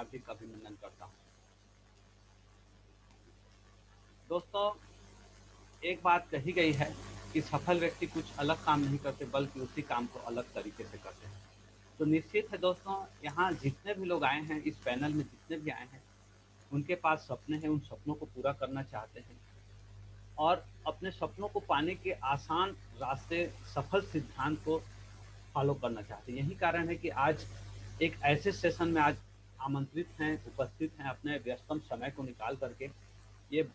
हार्दिक अभिनंदन करता हूँ। दोस्तों, एक बात कही गई है कि सफल व्यक्ति कुछ अलग काम नहीं करते बल्कि उसी काम को अलग तरीके से करते हैं। तो निश्चित है दोस्तों, यहाँ जितने भी लोग आए हैं, इस पैनल में जितने भी आए हैं, उनके पास सपने हैं, उन सपनों को पूरा करना चाहते हैं और अपने सपनों को पाने के आसान रास्ते, सफल सिद्धांत को फॉलो करना चाहते हैं। यही कारण है कि आज एक ऐसे सेशन में आज आमंत्रित हैं, उपस्थित हैं, अपने व्यस्तम समय को निकाल करके। ये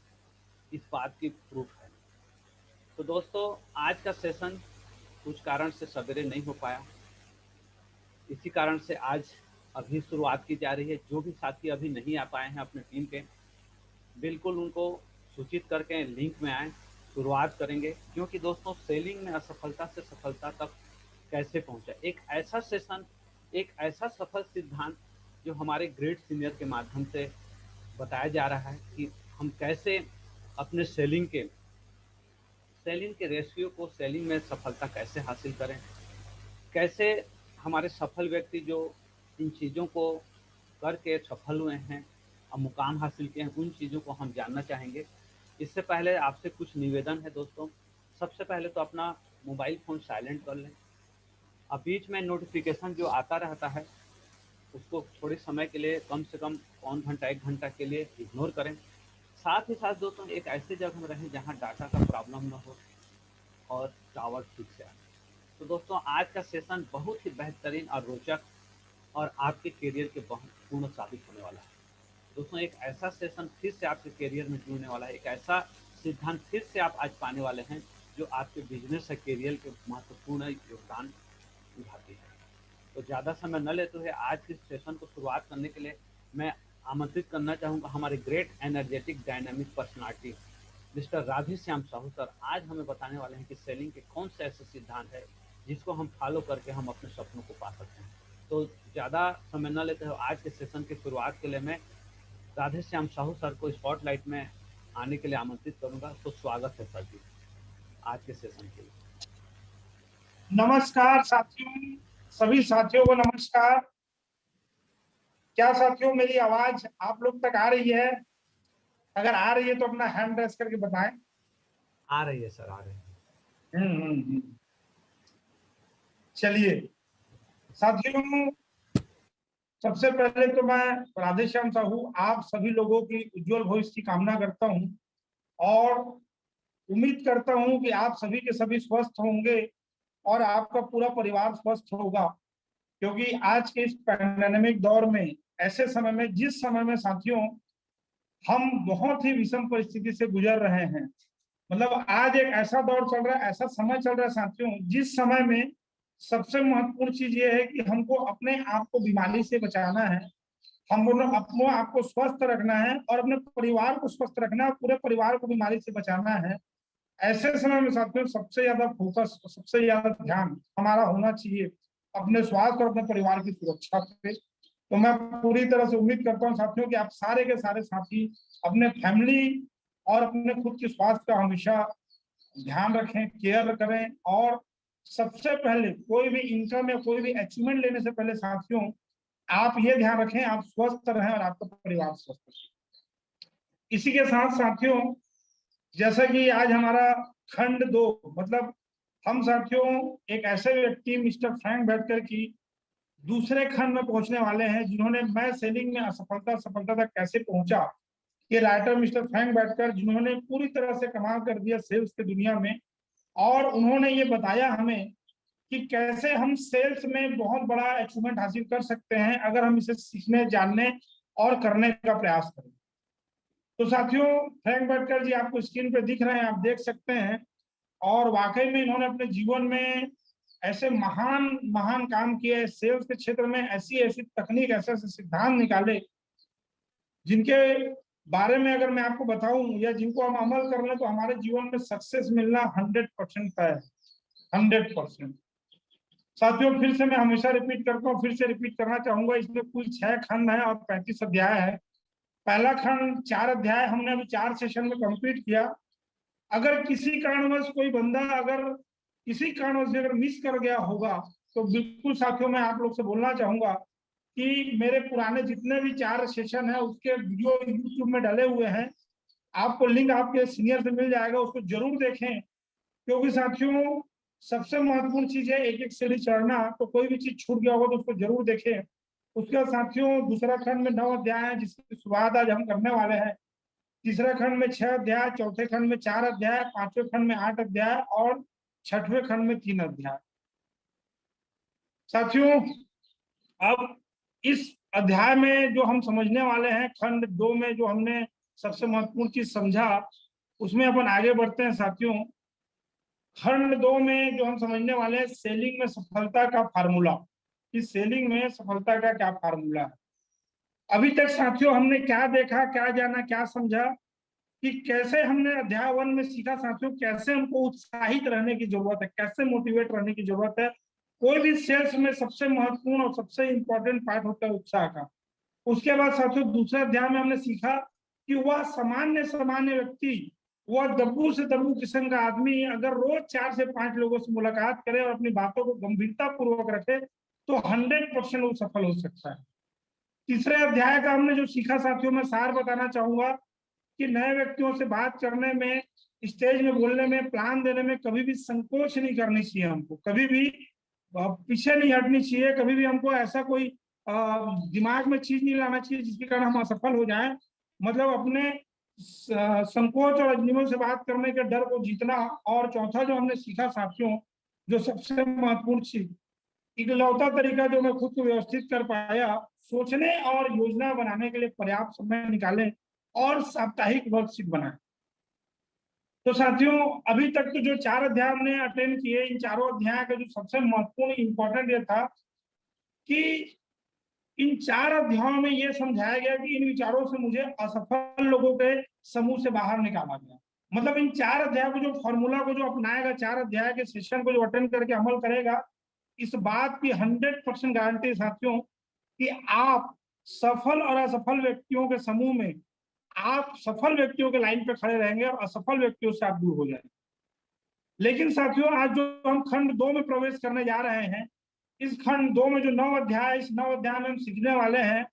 इस बात की प्रूफ है। तो दोस्तों, आज का सेशन कुछ कारण से सवेरे नहीं हो पाया, इसी कारण से आज अभी शुरुआत की जा रही है। जो भी साथी अभी नहीं आ पाए हैं अपने टीम के, बिल्कुल उनको सूचित करके लिंक में आएँ, शुरुआत करेंगे। क्योंकि दोस्तों, सेलिंग में असफलता से सफलता तक कैसे पहुँचा, एक ऐसा सेशन, एक ऐसा सफल सिद्धांत जो हमारे ग्रेट सीनियर के माध्यम से बताया जा रहा है कि हम कैसे अपने सेलिंग के रेशियो को, सेलिंग में सफलता कैसे हासिल करें, कैसे हमारे सफल व्यक्ति जो इन चीज़ों को करके सफल हुए हैं और मुकाम हासिल किए हैं, उन चीज़ों को हम जानना चाहेंगे। इससे पहले आपसे कुछ निवेदन है दोस्तों। सबसे पहले तो अपना मोबाइल फ़ोन साइलेंट कर लें। अब बीच में नोटिफिकेशन जो आता रहता है, उसको थोड़े समय के लिए, कम से कम पौन घंटा 1 घंटा के लिए इग्नोर करें। साथ ही साथ दोस्तों, एक ऐसी जगह में रहें जहाँ डाटा का प्रॉब्लम ना हो और टावर ठीक से आए। तो दोस्तों, आज का सेशन बहुत ही बेहतरीन और रोचक और आपके करियर के बहुत पूर्ण साबित होने वाला है। दोस्तों, एक ऐसा सेशन फिर से आपके करियर में जुड़ने वाला है, एक ऐसा सिद्धांत फिर से आप आज पाने वाले हैं जो आपके बिजनेस और करियर के महत्वपूर्ण योगदान निभाती है। तो ज़्यादा समय न लेते हुए आज के सेशन को शुरुआत करने के लिए मैं आमंत्रित करना चाहूँगा हमारे great energetic dynamic personality mister Radheshyam Sahu sir. आज हमें बताने वाले हैं कि सेलिंग के कौन से ऐसे सिद्धांत है जिसको हम फॉलो करके हम अपने सपनों को पा सकते हैं। तो ज़्यादा समय न लेते हुए आज के सेशन की शुरुआत के लिए मैं राधेश्याम साहू सर को स्पॉटलाइट में आने के लिए आमंत्रित करूंगा। तो स्वागत है सर जी आज के सेशन के लिए। नमस्कार साथियों, सभी साथियों को नमस्कार। क्या साथियों, मेरी आवाज आप लोग तक आ रही है? अगर आ रही है तो अपना हैंड रेस करके बताएं। आ रही है सर, आ रही है। हम्म। चलिए साथियों, सबसे पहले तो मैं राधेश्याम साहू आप सभी लोगों की उज्जवल भविष्य की कामना करता हूं और उम्मीद करता हूं कि आप सभी के सभी स्वस्थ होंगे और आपका पूरा परिवार स्वस्थ होगा। क्योंकि आज के इस पैंडेमिक दौर में, ऐसे समय में, जिस समय में साथियों हम बहुत ही विषम परिस्थिति से गुजर रहे हैं, मतलब आज एक ऐसा दौर चल रहा है, ऐसा समय चल रहा है साथियों, जिस समय में सबसे महत्वपूर्ण चीज ये है कि हमको अपने आप को बीमारी से बचाना है, हमको अपने आप को स्वस्थ रखना है और अपने परिवार को स्वस्थ रखना है, पूरे परिवार को बीमारी से बचाना है। ऐसे समय में साथियों सबसे ज्यादा फोकस, सबसे ज्यादा ध्यान हमारा होना चाहिए अपने स्वास्थ्य और अपने परिवार की सुरक्षा पे। तो मैं पूरी तरह से उम्मीद करता हूँ साथियों कि आप सारे के सारे साथी अपने फैमिली और अपने खुद के स्वास्थ्य का हमेशा ध्यान रखें, केयर करें। और सबसे पहले कोई भी इनकम या कोई भी अचीवमेंट लेने से पहले साथियों आप ये ध्यान रखें आप स्वस्थ रहें और आपका परिवार स्वस्थ रहे। इसी के साथ साथियों, जैसा कि आज हमारा खंड 2, मतलब हम साथियों एक ऐसे व्यक्ति मिस्टर फ्रैंक बैटकर की दूसरे खंड में पहुंचने वाले हैं जिन्होंने मैं सेलिंग में असफलता सफलता तक कैसे पहुंचा, ये राइटर मिस्टर फ्रैंक बैटकर, जिन्होंने पूरी तरह से कमाल कर दिया सेल्स की दुनिया में। और उन्होंने ये बताया हमें कि कैसे हम सेल्स में बहुत बड़ा अचीवमेंट हासिल कर सकते हैं अगर हम इसे सीखने, जानने और करने का प्रयास करें। तो साथियों, फ्रैंक बैटकर जी आपको स्क्रीन पे दिख रहे हैं, आप देख सकते हैं। और वाकई में इन्होंने अपने जीवन में ऐसे महान महान काम किए, सेल्स के क्षेत्र में ऐसी ऐसी तकनीक, ऐसे ऐसे सिद्धांत निकाले जिनके बारे में अगर मैं आपको बताऊं या जिनको हम अमल कर लें तो हमारे जीवन में सक्सेस मिलना 100% तय है, 100%। साथियों, फिर से मैं हमेशा रिपीट करता हूँ, फिर से रिपीट करना चाहूंगा, इसमें कुल 6 खंड है और 35 अध्याय है। पहला खंड 4 अध्याय हमने अभी 4 सेशन में कंप्लीट किया। अगर किसी कारणवश कोई बंदा अगर किसी कारणवश अगर मिस कर गया होगा तो बिल्कुल साथियों मैं आप लोग से बोलना चाहूंगा कि मेरे पुराने जितने भी 4 सेशन है उसके वीडियो यूट्यूब में डले हुए हैं, आपको लिंक आपके सीनियर से मिल जाएगा, उसको जरूर देखें। क्योंकि साथियों सबसे महत्वपूर्ण चीज है एक एक सीढ़ी चढ़ना, तो कोई भी चीज छूट गया होगा तो उसको जरूर देखें। उसके बाद साथियों दूसरा खंड में 9 अध्याय है जिसकी शुरुआत आज हम करने वाले हैं। तीसरे खंड में 6 अध्याय, चौथे खंड में 4 अध्याय, पांचवें खंड में 8 अध्याय और छठवें खंड में 3 अध्याय। साथियों अब इस अध्याय में जो हम समझने वाले हैं, खंड 2 में जो हमने सबसे महत्वपूर्ण चीज समझा, उसमें अपन आगे बढ़ते हैं। साथियों खंड 2 में जो हम समझने वाले हैं, सेलिंग में सफलता का फार्मूला। इस सेलिंग में सफलता का क्या फार्मूला है। अभी तक साथियों हमने क्या देखा, क्या जाना, क्या समझा कि कैसे हमने अध्याय 1 में सीखा साथियों, कैसे हमको उत्साहित रहने की जरूरत है, कैसे मोटिवेट रहने की जरूरत है। कोई भी सेल्स में सबसे महत्वपूर्ण और सबसे इंपॉर्टेंट पार्ट होता है उत्साह का। उसके बाद साथियों दूसरे अध्याय में हमने सीखा कि वह सामान्य सामान्य व्यक्ति, वह दब्बू से दब्बू किस्म का आदमी अगर रोज 4 से 5 लोगों से मुलाकात करे और अपनी बातों को गंभीरता पूर्वक रखे तो 100% वो सफल हो सकता है। तीसरे अध्याय का हमने जो सीखा साथियों, मैं सार बताना चाहूंगा कि नए व्यक्तियों से बात करने में, स्टेज में बोलने में, प्लान देने में कभी भी संकोच नहीं करनी चाहिए। हमको कभी भी पीछे नहीं हटनी चाहिए। कभी भी हमको ऐसा कोई दिमाग में चीज नहीं लाना चाहिए जिसके कारण हम असफल हो जाएं। मतलब अपने संकोच और अजनबियों से बात करने के डर को जीतना। और चौथा जो हमने सीखा साथियों, जो सबसे महत्वपूर्ण चीज, इकलौता तरीका जो मैं खुद को व्यवस्थित कर पाया, सोचने और योजना बनाने के लिए पर्याप्त समय निकालें और साप्ताहिक वर्कशीट बनाएं। तो साथियों अभी तक तो जो 4 अध्याय हमने अटेंड किए, इन चारों अध्याय का जो सबसे महत्वपूर्ण इंपॉर्टेंट ये था कि इन 4 अध्यायों में ये समझाया गया कि इन विचारों से मुझे असफल लोगों के समूह से बाहर निकाला गया। मतलब इन 4 अध्याय को जो फॉर्मूला को जो अपनाएगा, 4 अध्याय के सेशन को जो अटेंड करके अमल करेगा, इस बात की 100% गारंटी साथियों कि आप सफल और असफल व्यक्तियों के समूह में, आप सफल व्यक्तियों के लाइन पे खड़े रहेंगे और असफल व्यक्तियों से आप दूर हो जाएंगे। लेकिन साथियों आज जो हम खंड 2 में प्रवेश करने जा रहे हैं, इस खंड 2 में जो 9 अध्याय, इस 9 अध्याय में हम सीखने वाले हैं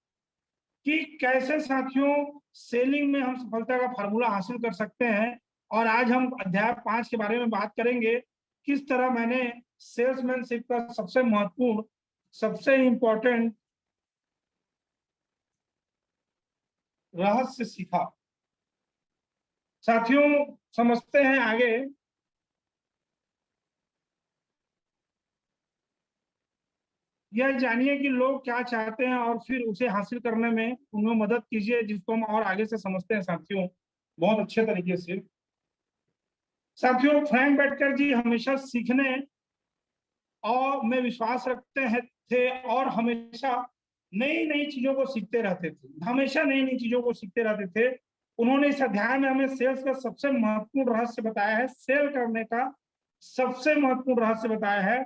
कि कैसे साथियों सेलिंग में हम सफलता का फार्मूला हासिल कर सकते हैं। और आज हम अध्याय 5 के बारे में बात करेंगे, किस तरह मैंने सेल्समैनशिप का सबसे महत्वपूर्ण, सबसे इंपॉर्टेंट रहस्य सीखा। साथियों समझते हैं आगे। यह जानिए कि लोग क्या चाहते हैं और फिर उसे हासिल करने में उन्हें मदद कीजिए, जिसको हम और आगे से समझते हैं साथियों बहुत अच्छे तरीके से। साथियों फ्रैंक बेटकर जी हमेशा सीखने और में विश्वास रखते हैं थे और हमेशा नई नई चीजों को सीखते रहते थे, हमेशा नई नई चीजों को सीखते रहते थे। उन्होंने इस अध्याय में हमें सेल्स का सबसे महत्वपूर्ण रहस्य बताया है, सेल करने का सबसे महत्वपूर्ण रहस्य बताया है।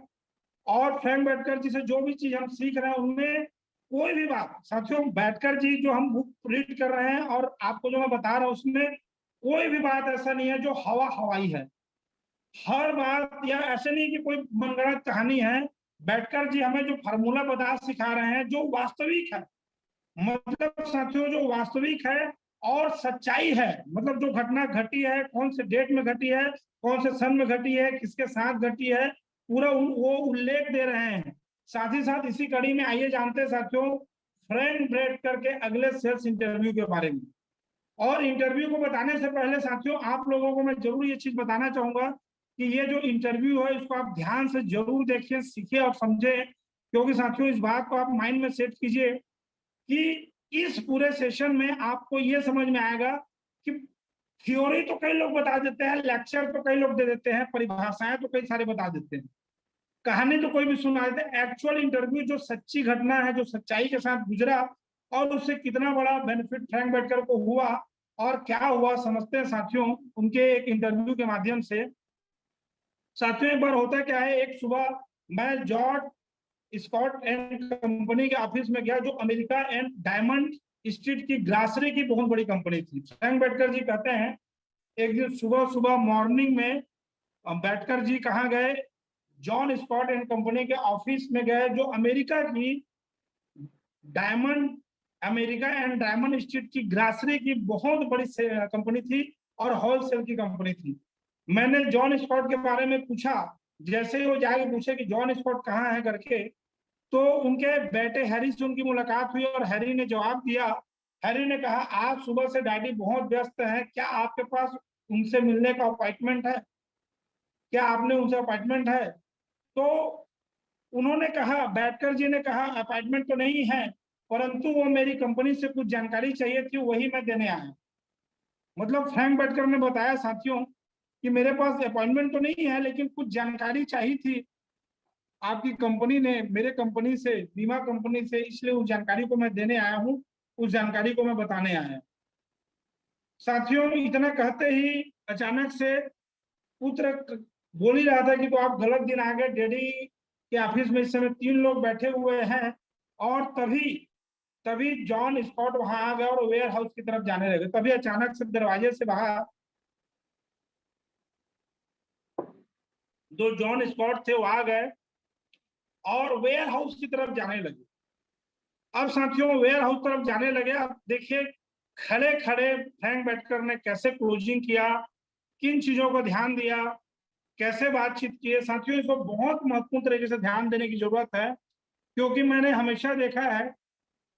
और फ्रैंक बेटकर जी से जो भी चीज हम सीख रहे हैं उनमें कोई भी बात, साथियों बेटकर जी जो हम बुक रीड कर रहे हैं और आपको जो मैं बता रहा हूं उसमें कोई भी बात ऐसा नहीं है जो हवा हवाई है। हर बात या ऐसे नहीं कि कोई मनगढ़ंत कहानी है। बेटकर जी हमें जो फार्मूला बता सिखा रहे हैं जो वास्तविक है, मतलब साथियों जो वास्तविक है और सच्चाई है, मतलब जो घटना घटी है, कौन से डेट में घटी है, कौन से सन में घटी है, किसके साथ घटी है, पूरा वो उल्लेख दे रहे हैं। साथ ही साथ इसी कड़ी में आइए जानते हैं साथियों फ्रैंक बेटकर के अगले सेल्स इंटरव्यू के बारे में। और इंटरव्यू को बताने से पहले साथियों आप लोगों को मैं जरूर ये चीज बताना चाहूंगा कि ये जो इंटरव्यू है इसको आप ध्यान से जरूर देखिए, सीखिए और समझे। क्योंकि साथियों इस बात को आप माइंड में सेट कीजिए कि इस पूरे सेशन में आपको ये समझ में आएगा कि थ्योरी तो कई लोग बता देते हैं, लेक्चर तो कई लोग दे देते हैं, परिभाषाएं तो कई सारे बता देते हैं, कहानी तो कोई भी सुना देते हैं। एक्चुअल इंटरव्यू जो सच्ची घटना है, जो सच्चाई के साथ गुजरा और उससे कितना बड़ा बेनिफिट फ्रैंक बेटकर को हुआ और क्या हुआ, समझते हैं साथियों उनके एक इंटरव्यू के माध्यम से। साथियों एक बार होता क्या है, एक सुबह मैं जॉर्ज स्कॉट एंड कंपनी के ऑफिस में गया, जो अमेरिका एंड डायमंड स्ट्रीट की ग्रासरी की बहुत बड़ी कंपनी थी। फ्रैंक बेटकर जी कहते हैं एक दिन सुबह सुबह मॉर्निंग में बेटकर जी कहाँ गए, जॉन स्कॉट एंड कंपनी के ऑफिस में गए, जो अमेरिका की diamond America and diamond street की ग्रासरी की बहुत बड़ी कंपनी थी और होलसेल की कंपनी थी। मैंने जॉन स्कॉट के बारे में पूछा, जैसे ही वो जाके पूछे कि जॉन स्कॉट कहाँ है करके, तो उनके बेटे हैरी से उनकी मुलाकात हुई और हैरी ने जवाब दिया। हैरी ने कहा, आज सुबह से डैडी बहुत व्यस्त हैं, क्या आपके पास उनसे मिलने का अपॉइंटमेंट है, क्या आपने उनसे अपॉइंटमेंट है? तो उन्होंने कहा, बैटकर जी ने कहा, अपॉइंटमेंट तो नहीं है, परंतु वो मेरी कंपनी से कुछ जानकारी चाहिए थी, वही मैं देने आया। मतलब फ्रैंक बैटकर ने बताया साथियों कि मेरे पास अपॉइंटमेंट तो नहीं है, लेकिन कुछ जानकारी चाहिए थी आपकी कंपनी ने मेरे कंपनी से, बीमा कंपनी से, इसलिए उस जानकारी को मैं देने आया हूँ, उस जानकारी को मैं बताने आया। साथियों, इतना कहते ही अचानक से पुत्र बोल ही रहा था कि तो आप गलत दिन आ गए, डैडी के ऑफिस में इस समय 3 लोग बैठे हुए हैं। और तभी तभी जॉन स्कॉट वहां आ गए और वेयर हाउस की तरफ जाने लगे। तभी अचानक से दरवाजे से बाहर 2 जॉन स्कॉट थे, वो आ गए और वेयर हाउस की तरफ जाने लगे। अब साथियों, वेयर हाउस तरफ जाने लगे। अब देखिए, खड़े खड़े फ्रैंक बैटकर ने कैसे क्लोजिंग किया, किन चीजों को ध्यान दिया, कैसे बातचीत की है। साथियों, इसको बहुत महत्वपूर्ण तरीके से ध्यान देने की जरूरत है, क्योंकि मैंने हमेशा देखा है,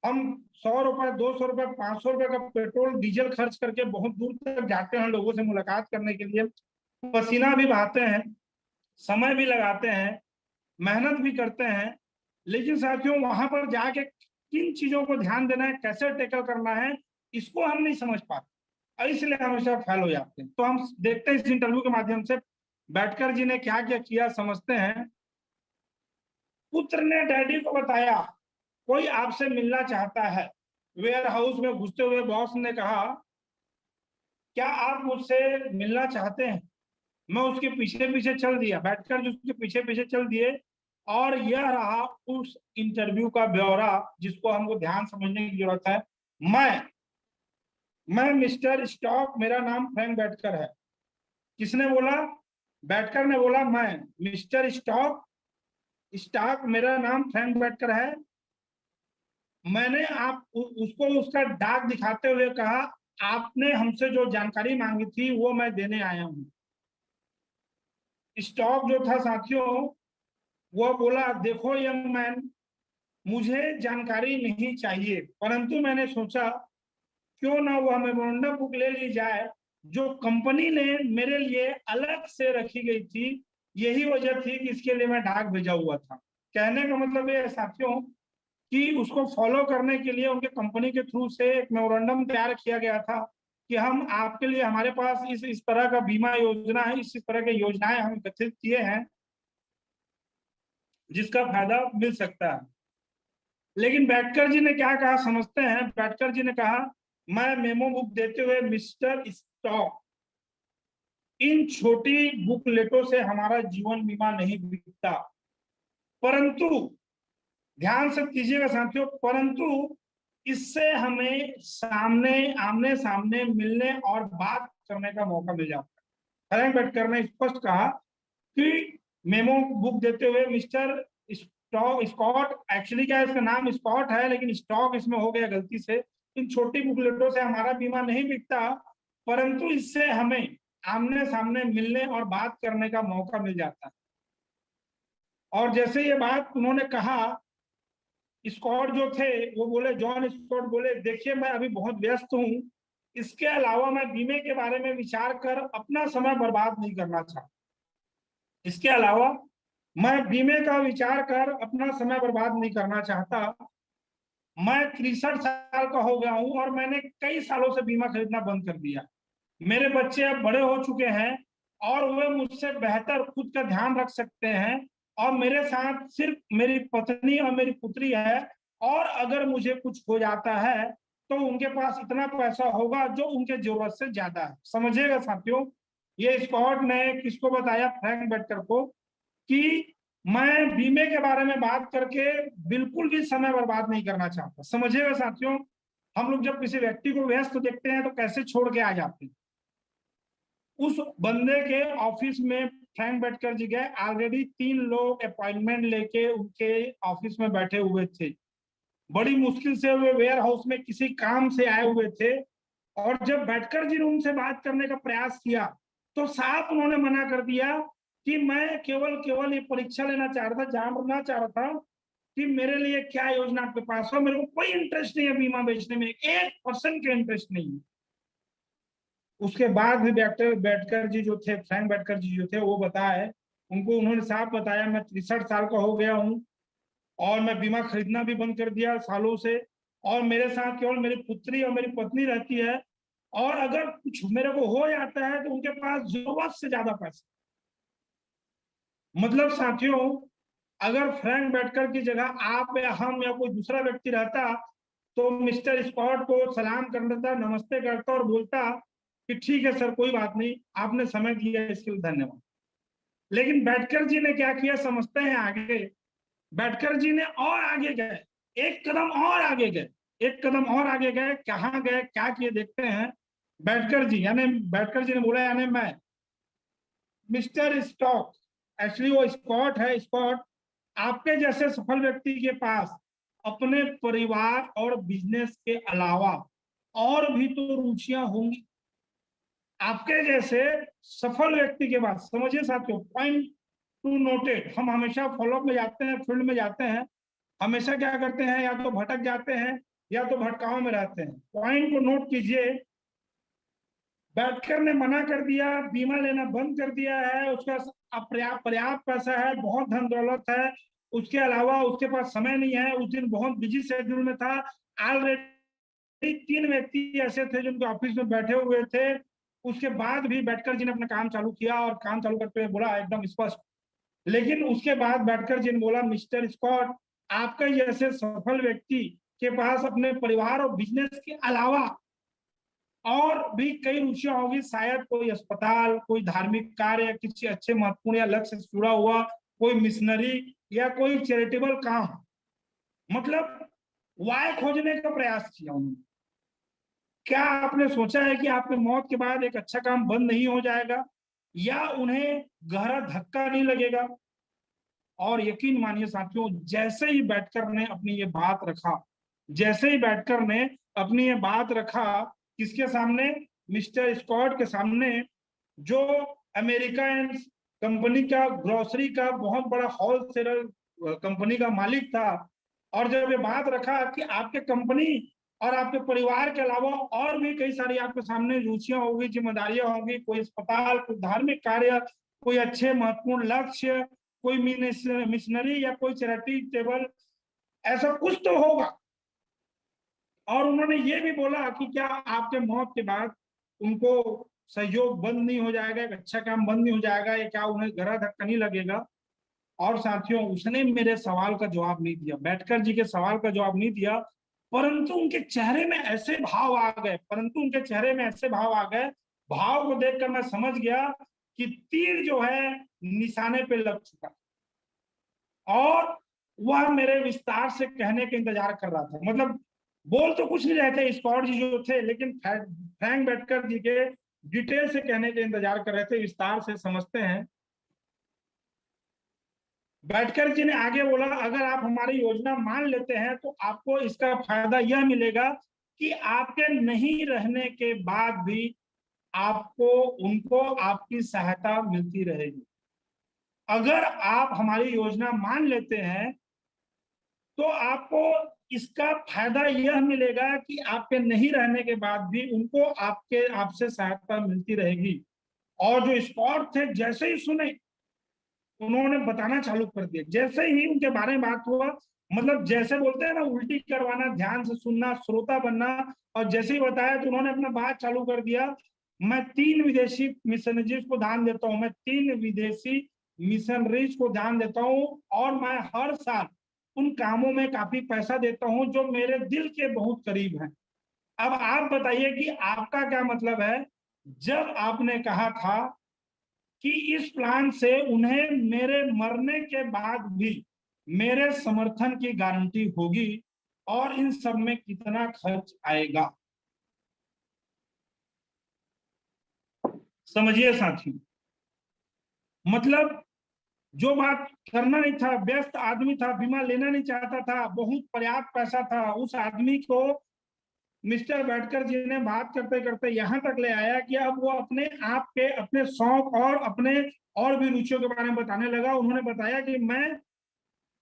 हम 100 रुपए, 200 रुपए, 500 रुपए का पेट्रोल डीजल खर्च करके बहुत दूर तक जाते हैं लोगों से मुलाकात करने के लिए, पसीना भी बहाते हैं, समय भी लगाते हैं, मेहनत भी करते हैं, लेकिन साथियों वहां पर जाके किन चीजों को ध्यान देना है, कैसे टेकल करना है, इसको हम नहीं समझ पाते और इसलिए हमेशा फेल हो जाते हैं। तो हम देखते हैं इस इंटरव्यू के माध्यम से बैटकर जी ने क्या क्या किया, समझते हैं। पुत्र ने डैडी को बताया, कोई आपसे मिलना चाहता है। वेयर हाउस में घुसते हुए बॉस ने कहा, क्या आप मुझसे मिलना चाहते हैं? मैं उसके पीछे पीछे चल दिया, बैठकर जो उसके पीछे पीछे चल दिए। और यह रहा उस इंटरव्यू का ब्यौरा, जिसको हमको ध्यान समझने की जरूरत है। मैं मिस्टर स्टॉक, मेरा नाम फ्रैंक बैटकर है। किसने बोला? बैटकर ने बोला, मैं मिस्टर स्टॉक स्टॉक मेरा नाम फ्रैंक बैटकर है। मैंने उसको उसका डाक दिखाते हुए कहा, आपने हमसे जो जानकारी मांगी थी वो मैं देने आया हूं। स्टॉक जो था साथियों, वो बोला, देखो यंग मैन, मुझे जानकारी नहीं चाहिए, परंतु मैंने सोचा क्यों ना वो मेमोरेंडम बुक ले ली जाए, जो कंपनी ने मेरे लिए अलग से रखी गई थी। यही वजह थी कि इसके लिए मैं डाक भेजा हुआ था। कहने का मतलब ये साथियों कि उसको फॉलो करने के लिए उनके कंपनी के थ्रू से एक मेमोरेंडम तैयार किया गया था कि हम आपके लिए, हमारे पास इस तरह का बीमा योजना है, इस तरह की योजनाएं हम गठित किए हैं जिसका फायदा मिल सकता है। लेकिन बैटकर जी ने क्या कहा, समझते हैं। बैटकर जी ने कहा, मैं मेमो बुक देते हुए, मिस्टर स्टॉक, इन छोटी बुकलेटों से हमारा जीवन बीमा नहीं बिकता, परंतु ध्यान से कीजिएगा साथियों, परंतु इससे हमें आमने सामने मिलने और बात करने का मौका मिल जाता है। फ्रैंक बैटकर ने स्पष्ट कहा कि मेमो बुक देते हुए मिस्टर स्कॉट, एक्चुअली क्या है, इसका नाम स्कॉट है लेकिन स्टॉक इसमें हो गया गलती से, इन छोटी बुकलेटों से हमारा बीमा नहीं बिकता, परंतु इससे हमें आमने सामने मिलने और बात करने का मौका मिल जाता है। और जैसे ये बात उन्होंने कहा, स्कॉट जो थे वो बोले, जॉन स्कॉट बोले, देखिए मैं अभी बहुत व्यस्त हूँ, इसके अलावा मैं बीमे के बारे में विचार कर अपना समय बर्बाद नहीं करना चाहता। इसके अलावा मैं बीमे का विचार कर अपना समय बर्बाद नहीं करना चाहता। मैं 63 साल का हो गया हूं और मैंने कई सालों से बीमा खरीदना बंद कर दिया। मेरे बच्चे अब बड़े हो चुके हैं और वे मुझसे बेहतर खुद का ध्यान रख सकते हैं, और मेरे साथ सिर्फ मेरी पत्नी और मेरी पुत्री है। और अगर मुझे कुछ हो जाता है तो उनके पास इतना पैसा होगा जो उनके जरूरत से ज्यादा है। समझिएगा साथियों, ये स्कॉट ने किसको बताया? फ्रैंक बैटकर को, कि मैं बीमे के बारे में बात करके बिल्कुल भी समय बर्बाद नहीं करना चाहता। समझिएगा साथियों, हम लोग जब किसी व्यक्ति को व्यस्त देखते हैं तो कैसे छोड़ के आ जाते हैं। उस बंदे के ऑफिस में फ्रैंक बैटकर जी गए, ऑलरेडी 3 लोग अपॉइंटमेंट लेके उनके ऑफिस में बैठे हुए थे। बड़ी मुश्किल से वे वेयर हाउस में किसी काम से आए हुए थे, और जब बैठकर जी ने उनसे बात करने का प्रयास किया तो साफ उन्होंने मना कर दिया कि मैं केवल केवल ये परीक्षा लेना चाह रहा था, जानना चाह रहा था कि मेरे लिए क्या योजना आपके पास हो, मेरे को कोई इंटरेस्ट नहीं है बीमा बेचने में, 1% का इंटरेस्ट नहीं है। उसके बाद भी बैठकर जी जो थे, फ्रैंक बैठकर जी जो थे, वो बताए, उनको उन्होंने साफ बताया, मैं 63 साल का हो गया हूँ और मैं बीमा खरीदना भी बंद कर दिया सालों से, और मेरे साथ केवल मेरी पुत्री और मेरी पत्नी रहती है, और अगर कुछ मेरे को हो जाता है तो उनके पास जरूरत से ज्यादा पैसा। मतलब साथियों, अगर फ्रैंक बैठकर की जगह आप या हम या कोई दूसरा व्यक्ति रहता तो मिस्टर स्कॉट को सलाम करता, नमस्ते करता और बोलता कि ठीक है सर, कोई बात नहीं, आपने समय दिया इसके लिए धन्यवाद। लेकिन बैठकर जी ने क्या किया समझते हैं आगे? बैठकर जी ने और आगे गए, एक कदम और आगे गए, एक कदम और आगे गए। कहाँ गए, क्या किए, देखते हैं। बैठकर जी ने बोला, यानी मैं मिस्टर स्टॉक, एक्चुअली वो स्कॉट है, स्कॉट, आपके जैसे सफल व्यक्ति के पास अपने परिवार और बिजनेस के अलावा और भी तो रुचियां होंगी। आपके जैसे सफल व्यक्ति के पास, समझिए साथियों, पॉइंट टू नोटेड, हम हमेशा फॉलोअप में जाते हैं, फील्ड में जाते हैं, हमेशा क्या करते हैं, या तो भटक जाते हैं या तो भटकाव में रहते हैं। पॉइंट को नोट कीजिए। बैठकर ने मना कर दिया, बीमा लेना बंद कर दिया है, उसका पर्याप्त पैसा है, बहुत धन दौलत है, उसके अलावा उसके पास समय नहीं है, उस दिन बहुत बिजी शेड्यूल में था। ऑलरेडी 3 व्यक्ति ऐसे थे जो उनके ऑफिस में बैठे हुए थे। उसके बाद भी बैठकर जी ने अपना काम चालू किया और काम चालू करते हुए बोला एकदम स्पष्ट। लेकिन उसके बाद बैठकर जी ने बोला, मिस्टर स्कॉट, आपका जैसे सफल व्यक्ति के पास अपने परिवार और बिजनेस के अलावा और भी कई रुचियां होगी, शायद कोई अस्पताल, कोई धार्मिक कार्य, किसी अच्छे महत्वपूर्ण या लक्ष्य से जुड़ा हुआ कोई मिशनरी या कोई चैरिटेबल काम। मतलब वाय खोजने का प्रयास किया उन्होंने। क्या आपने सोचा है कि आपके मौत के बाद एक अच्छा काम बंद नहीं हो जाएगा, या उन्हें गहरा धक्का नहीं लगेगा? और यकीन मानिए साथियों, जैसे ही बैठकर ने अपनी ये बात रखा, जैसे ही बैठकर ने अपनी ये बात रखा, किसके सामने? मिस्टर स्कॉट के सामने, जो अमेरिकन कंपनी का, ग्रोसरी का बहुत बड़ा होलसेलर कंपनी का मालिक था। और जब ये बात रखा कि आपके कंपनी और आपके परिवार के अलावा और भी कई सारी आपके सामने रुचियां होगी, जिम्मेदारियां होंगी, कोई अस्पताल, कोई धार्मिक कार्य, कोई अच्छे महत्वपूर्ण लक्ष्य, कोई मिशनरी या कोई चैरिटेबल, ऐसा कुछ तो होगा। और उन्होंने ये भी बोला कि क्या आपके मौत के बाद उनको सहयोग बंद नहीं हो जाएगा, एक अच्छा काम बंद नहीं हो जाएगा, या क्या उन्हें गहरा धक्का नहीं लगेगा? और साथियों, उसने मेरे सवाल का जवाब नहीं दिया, बैठकर जी के सवाल का जवाब नहीं दिया, परंतु उनके चेहरे में ऐसे भाव आ गए, परंतु उनके चेहरे में ऐसे भाव आ गए, भाव को देखकर मैं समझ गया कि तीर जो है निशाने पे लग चुका, और वह मेरे विस्तार से कहने का इंतजार कर रहा था। मतलब बोल तो कुछ नहीं रहे थे स्कॉट जी जो थे, लेकिन फ्रैंक बैठकर जी के डिटेल से कहने का इंतजार कर रहे थे, विस्तार से। समझते हैं। बैठकर जी ने आगे बोला, अगर आप हमारी योजना मान लेते हैं तो आपको इसका फायदा यह मिलेगा कि आपके नहीं रहने के बाद भी आपको उनको आपकी सहायता मिलती रहेगी। अगर आप हमारी योजना मान लेते हैं तो आपको इसका फायदा यह मिलेगा कि आपके नहीं रहने के बाद भी उनको आपसे सहायता मिलती रहेगी। और जो स्कॉट थे, जैसे ही सुने, उन्होंने बताना चालू कर दिया। जैसे ही उनके बारे में बात हुआ, मतलब जैसे बोलते हैं ना, उल्टी करवाना, ध्यान से सुनना, श्रोता बनना। और जैसे ही बताया तो उन्होंने अपना बात चालू कर दिया। मैं 3 विदेशी मिशनरीज को दान देता हूँ, मैं 3 विदेशी मिशनरीज को दान देता हूँ, और मैं हर साल उन कामों में काफी पैसा देता हूँ जो मेरे दिल के बहुत करीब हैं। अब आप बताइए कि आपका क्या मतलब है जब आपने कहा था कि इस प्लान से उन्हें मेरे मरने के बाद भी मेरे समर्थन की गारंटी होगी, और इन सब में कितना खर्च आएगा। समझिए साथियों, मतलब जो बात करना नहीं था, व्यस्त आदमी था, बीमा लेना नहीं चाहता था, बहुत पर्याप्त पैसा था, उस आदमी को मिस्टर बैठकर जी ने बात करते करते यहाँ तक ले आया कि अब वो अपने आप के अपने शौक और अपने और भी रुचियों के बारे में बताने लगा। उन्होंने बताया कि मैं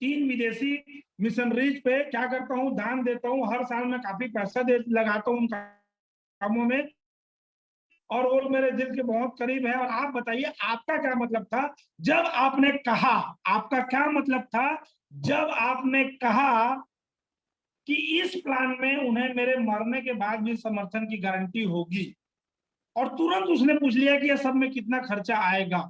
3 विदेशी मिशनरीज पे क्या करता हूँ, दान देता हूँ, हर साल मैं काफी पैसा लगाता हूँ उन कामों में, और वो मेरे दिल के बहुत करीब है। और आप बताइए आपका क्या मतलब था जब आपने कहा, आपका क्या मतलब था जब आपने कहा कि इस प्लान में उन्हें मेरे मरने के बाद भी समर्थन की गारंटी होगी, और तुरंत उसने पूछ लिया कि यह सब में कितना खर्चा आएगा।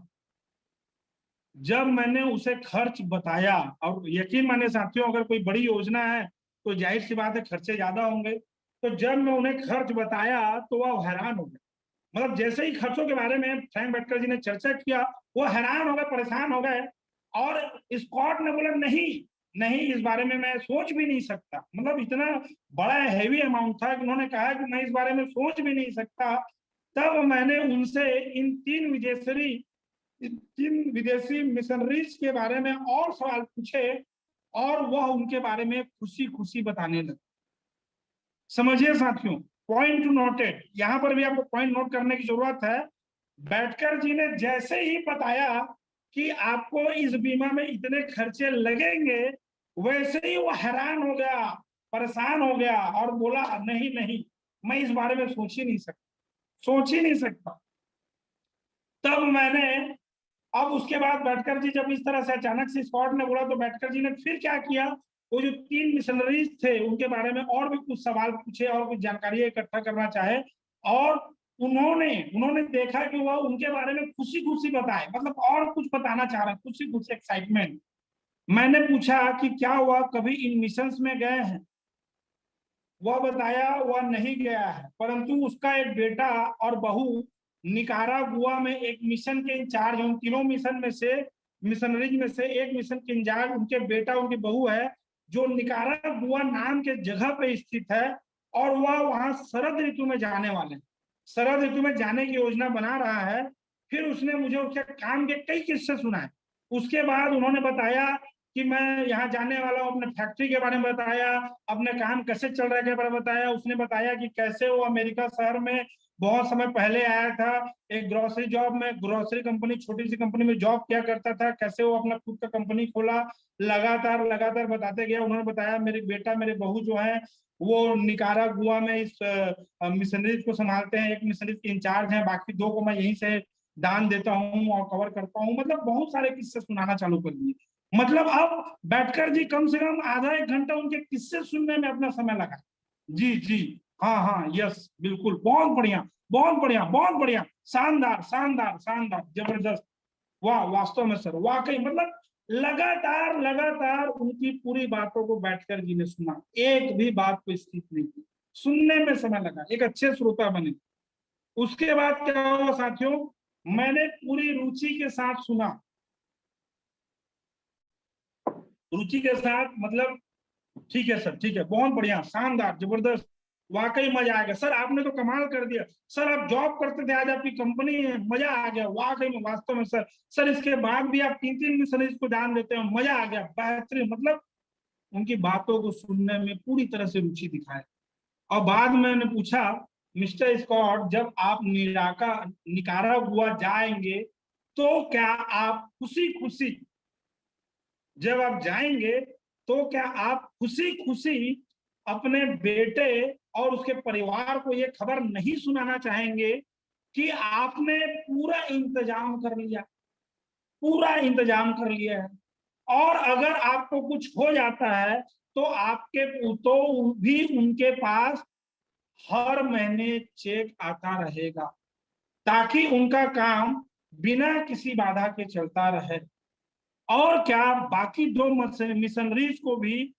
जब मैंने उसे खर्च बताया, और यकीन माने साथियों, अगर कोई बड़ी योजना है तो जाहिर सी बात है खर्चे ज्यादा होंगे, तो जब मैं उन्हें खर्च बताया तो वह हैरान हो गए। मतलब जैसे ही खर्चों के बारे में फ्रैंक बैटकर जी ने चर्चा किया, वो हैरान हो गए, परेशान हो गए। और स्कॉट ने बोला नहीं नहीं, इस बारे में मैं सोच भी नहीं सकता। मतलब इतना बड़ा हैवी अमाउंट था कि उन्होंने कहा कि मैं इस बारे में सोच भी नहीं सकता। तब मैंने उनसे इन 3 विदेशी मिशनरीज के बारे में और सवाल पूछे, और वह उनके बारे में खुशी खुशी बताने लगे। समझिए साथियों, पॉइंट टू नोटेड, यहां पर भी आपको पॉइंट नोट करने की जरूरत है। बैठकर जी ने जैसे ही बताया कि आपको इस बीमा में इतने खर्चे लगेंगे, वैसे ही वो हैरान हो गया, परेशान हो गया, और बोला नहीं नहीं, मैं इस बारे में सोच ही नहीं सकता, सोच ही नहीं सकता। तब मैंने, अब उसके बाद बैठकर जी जब इस तरह से अचानक से स्कॉट ने बोला, तो बैठकर जी ने फिर क्या किया, वो जो 3 मिशनरीज थे उनके बारे में और भी कुछ सवाल पूछे और कुछ जानकारी इकट्ठा करना चाहे, और उन्होंने उन्होंने देखा कि वह उनके बारे में खुशी खुशी बताए, मतलब और कुछ बताना चाह रहे, खुशी खुशी, एक्साइटमेंट। मैंने पूछा कि क्या वह कभी इन मिशन में गए हैं। वह बताया वह नहीं गया है, परंतु उसका एक बेटा और बहू निकारागुआ में एक मिशन के इंचार्ज है। उन 3 मिशन में से, मिशनरीज में से एक मिशन के इंचार्ज उनके बेटा, उनकी बहू है, जो निकारागुआ नाम के जगह पे स्थित है, और वह वहां शरद ऋतु में जाने वाले हैं, शरद ऋतु में जाने की योजना बना रहा है। फिर उसने मुझे उसके काम के कई किस्से सुनाए। उसके बाद उन्होंने बताया कि मैं यहाँ जाने वाला हूँ, अपने फैक्ट्री के बारे में बताया, अपने काम कैसे चल रहे के बारे में बताया। उसने बताया कि कैसे वो अमेरिका शहर में बहुत समय पहले आया था, एक ग्रोसरी जॉब में, ग्रोसरी कंपनी, छोटी सी कंपनी में जॉब किया करता था, कैसे वो अपना खुद का कंपनी खोला। लगातार लगातार बताते गया। उन्होंने बताया मेरे बेटा, मेरे बहू जो है वो निकारागुआ में इस मिशनरीज को संभालते हैं, एक मिशनरीज के इंचार्ज हैं, बाकी 2 को मैं यहीं से दान देता हूँ और कवर करता हूँ। मतलब बहुत सारे किस्से सुनाना चालू कर दिए। मतलब अब बैठकर जी कम से कम आधा 1 घंटा उनके किस्से सुनने में अपना समय लगा। जी जी, हाँ हाँ, यस, बिल्कुल, बहुत बढ़िया, बहुत बढ़िया, बहुत बढ़िया, शानदार शानदार शानदार, जबरदस्त, वाह, वास्तव में सर, वाकई, मतलब लगातार लगातार उनकी पूरी बातों को बैठकर जी ने सुना, एक भी बात को स्किप नहीं की, सुनने में समय लगा, एक अच्छे श्रोता बने। उसके बाद क्या हुआ साथियों, मैंने पूरी रुचि के साथ सुना, रुचि के साथ, मतलब ठीक है सर, ठीक है, बहुत बढ़िया, शानदार, जबरदस्त, वाकई मजा आएगा सर, आपने तो कमाल कर दिया सर, आप जॉब करते थे, आज आपकी कंपनी है, मजा आ गया वाकई में, वास्तव में सर। सर इसके बाद भी आप 3 मिशनरीज को दान देते हो, मजा आ गया, बेहतरीन। मतलब उनकी बातों को सुनने में पूरी तरह से रुचि दिखाए। और बाद में मैंने पूछा, मिस्टर स्कॉट, जब आप निकारागुआ जाएंगे तो क्या आप खुशी खुशी, जब आप जाएंगे तो क्या आप खुशी खुशी अपने बेटे और उसके परिवार को ये खबर नहीं सुनाना चाहेंगे कि आपने पूरा इंतजाम कर लिया, पूरा इंतजाम कर लिया है, और अगर आपको कुछ हो जाता है तो आपके तो भी उनके पास हर महीने चेक आता रहेगा, ताकि उनका काम बिना किसी बाधा के चलता रहे। और क्या बाकी 2 मिशनरीज को भी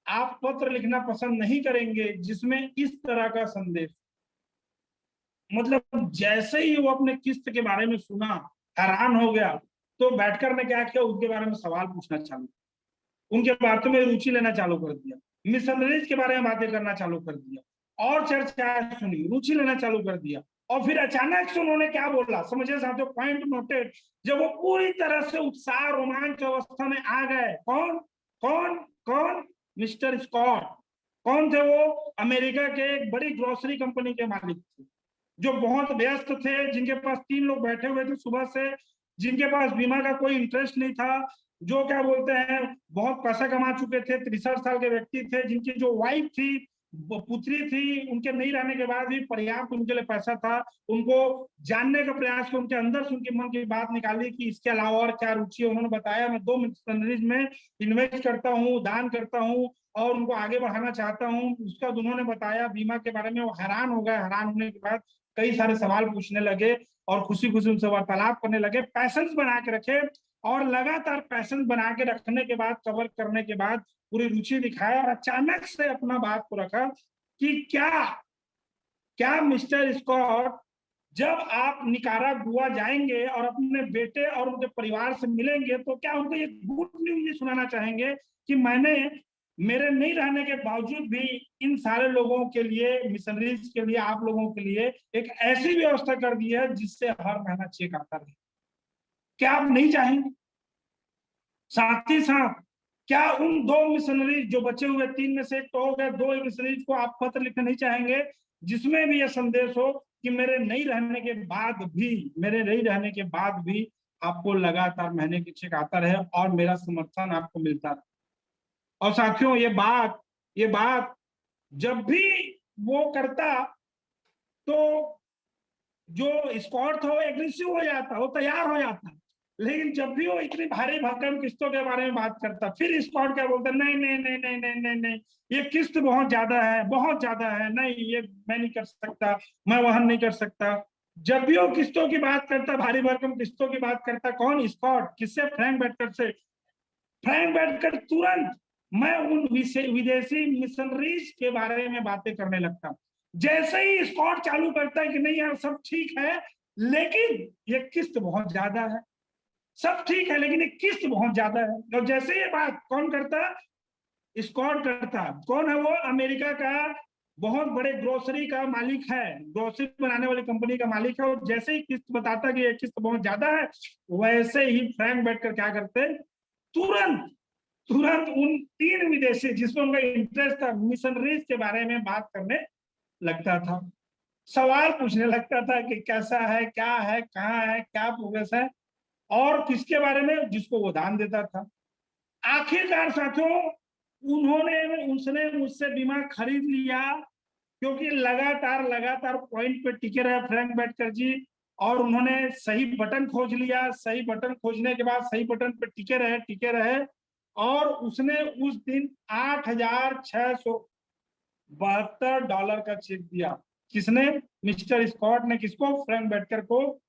आप पत्र लिखना पसंद नहीं करेंगे जिसमें इस तरह का संदेश। मतलब जैसे ही वो अपने किस्त के बारे में सुना, हैरान हो गया, तो बैठकर ने क्या किया, उनके बारे में सवाल पूछना चालू, उनके बातों में रुचि लेना चालू कर दिया, मिशनरीज के बारे में बातें करना चालू कर दिया, और चर्चा सुनी, रुचि लेना चालू कर दिया। और फिर अचानक से उन्होंने क्या बोला, समझे साथियों, पॉइंट नोटेड। जब वो पूरी तरह से उत्साह रोमांच अवस्था में आ गए, कौन कौन कौन, मिस्टर स्कॉट। कौन थे वो? अमेरिका के एक बड़ी ग्रोसरी कंपनी के मालिक थे, जो बहुत व्यस्त थे, जिनके पास 3 लोग बैठे हुए थे सुबह से, जिनके पास बीमा का कोई इंटरेस्ट नहीं था, जो क्या बोलते हैं बहुत पैसा कमा चुके थे, 63 साल के व्यक्ति थे, जिनकी जो वाइफ थी, पुत्री थी, उनके नहीं रहने के बाद भी पर्याप्त उनके लिए पैसा था। उनको जानने का प्रयास किया, उनके अंदर से उनके मन की बात निकाली कि इसके अलावा और क्या रुचि है। उन्होंने बताया, मैं 2 मिशनरीज में इन्वेस्ट करता हूँ, दान करता हूँ और उनको आगे बढ़ाना चाहता हूँ। उसका उन्होंने बताया बीमा के बारे में, वो हैरान हो गए। हैरान होने के बाद कई सारे सवाल पूछने लगे और खुशी खुशी उनसे वार्तालाप करने लगे, पैसेंस बना के रखे। और लगातार पैसेंस बना के रखने के बाद, कवर करने के बाद पूरी रुचि दिखाया और अचानक से अपना बात को रखा कि क्या क्या मिस्टर स्कॉट, जब आप निकारागुआ जाएंगे और अपने बेटे और उनके परिवार से मिलेंगे तो क्या उनको ये गुड न्यूज सुनाना चाहेंगे कि मैंने मेरे नहीं रहने के बावजूद भी इन सारे लोगों के लिए, मिशनरीज के लिए, आप लोगों के लिए एक ऐसी व्यवस्था कर दी है जिससे हर महीना चेक आता रहे। क्या आप नहीं चाहेंगे? साथ ही साथ क्या उन 2 मिशनरीज जो बचे हुए, 3 में से एक तो हो गए, 2 मिशनरीज को आप पत्र लिखना नहीं चाहेंगे जिसमें भी यह संदेश हो कि मेरे नहीं रहने के बाद भी, मेरे नहीं रहने के बाद भी आपको लगातार महीने की चेक आता रहे और मेरा समर्थन आपको मिलता रहे। और साथियों, ये बात जब भी वो करता तो जो स्कॉट था वो एग्रेसिव हो जाता, वो तैयार हो जाता। लेकिन जब भी वो इतनी भारी भरकम किस्तों के बारे में बात करता, फिर स्कॉट क्या बोलता, नहीं नहीं नहीं नहीं नहीं नहीं नहीं, ये किस्त बहुत ज्यादा है, बहुत ज्यादा है, नहीं ये मैं नहीं कर सकता, मैं वहन नहीं कर सकता। जब भी वो किस्तों की बात करता, भारी भरकम किस्तों की बात करता, कौन? स्कॉट। किससे? फ्रैंक बेटकर से। फ्रैंक बेटकर तुरंत मैं उन विदेशी मिशनरीज के बारे में बातें करने लगता। जैसे ही स्कॉट चालू करता है कि नहीं यार सब ठीक है, लेकिन ये किस्त बहुत ज्यादा है, सब ठीक है लेकिन ये किस्त बहुत ज्यादा है। और जैसे ये बात कौन करता? स्कॉट करता। कौन है वो? अमेरिका का बहुत बड़े ग्रोसरी का मालिक है, ग्रोसरी बनाने वाली कंपनी का मालिक है। और जैसे ही किस्त बताता कि ये किस्त बहुत ज्यादा है, वैसे ही फ्रैंक बैठकर क्या करते, तुरंत तुरंत उन 3 विदेशी जिसमें उनका इंटरेस्ट था, मिशनरीज के बारे में बात करने लगता था, सवाल पूछने लगता था कि कैसा है, क्या है, कहाँ है, क्या प्रोग्रेस है, और किसके बारे में? जिसको वो दान देता था। आखिरकार साथियों, उसने मुझसे बीमा खरीद लिया, क्योंकि लगातार लगातार पॉइंट पे टिके रहे फ्रैंक बैटकर जी, और उन्होंने सही बटन खोज लिया। सही बटन खोजने के बाद सही बटन पे टिके रहे और उसने उस दिन $8,672 का चेक दिया। किसने? मिस्टर स्कॉट ने। किसको? फ्रैंक बैटकर को।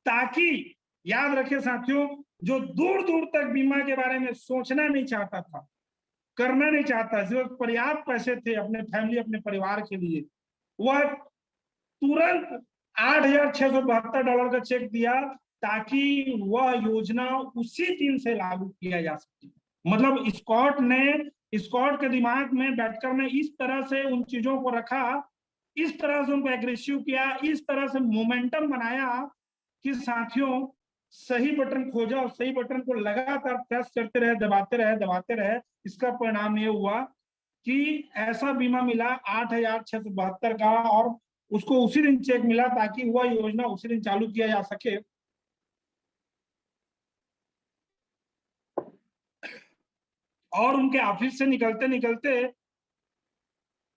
ताकि याद रखे साथियों, जो दूर दूर तक बीमा के बारे में सोचना नहीं चाहता था, करना नहीं चाहता, सिर्फ पर्याप्त पैसे थे अपने फैमिली, अपने परिवार के लिए, वह तुरंत $8,672 का चेक दिया ताकि वह योजना उसी दिन से लागू किया जा सके। मतलब स्कॉट के दिमाग में बैठकर ने इस तरह से उन चीजों को रखा, इस तरह से उनको एग्रेसिव किया, इस तरह से मोमेंटम बनाया कि साथियों सही बटन खोजा और सही बटन को लगातार प्रेस करते रहे, दबाते रहे। इसका परिणाम ये हुआ कि ऐसा बीमा मिला 8,672 का, और उसको उसी दिन चेक मिला ताकि वह योजना उसी दिन चालू किया जा सके। और उनके ऑफिस से निकलते निकलते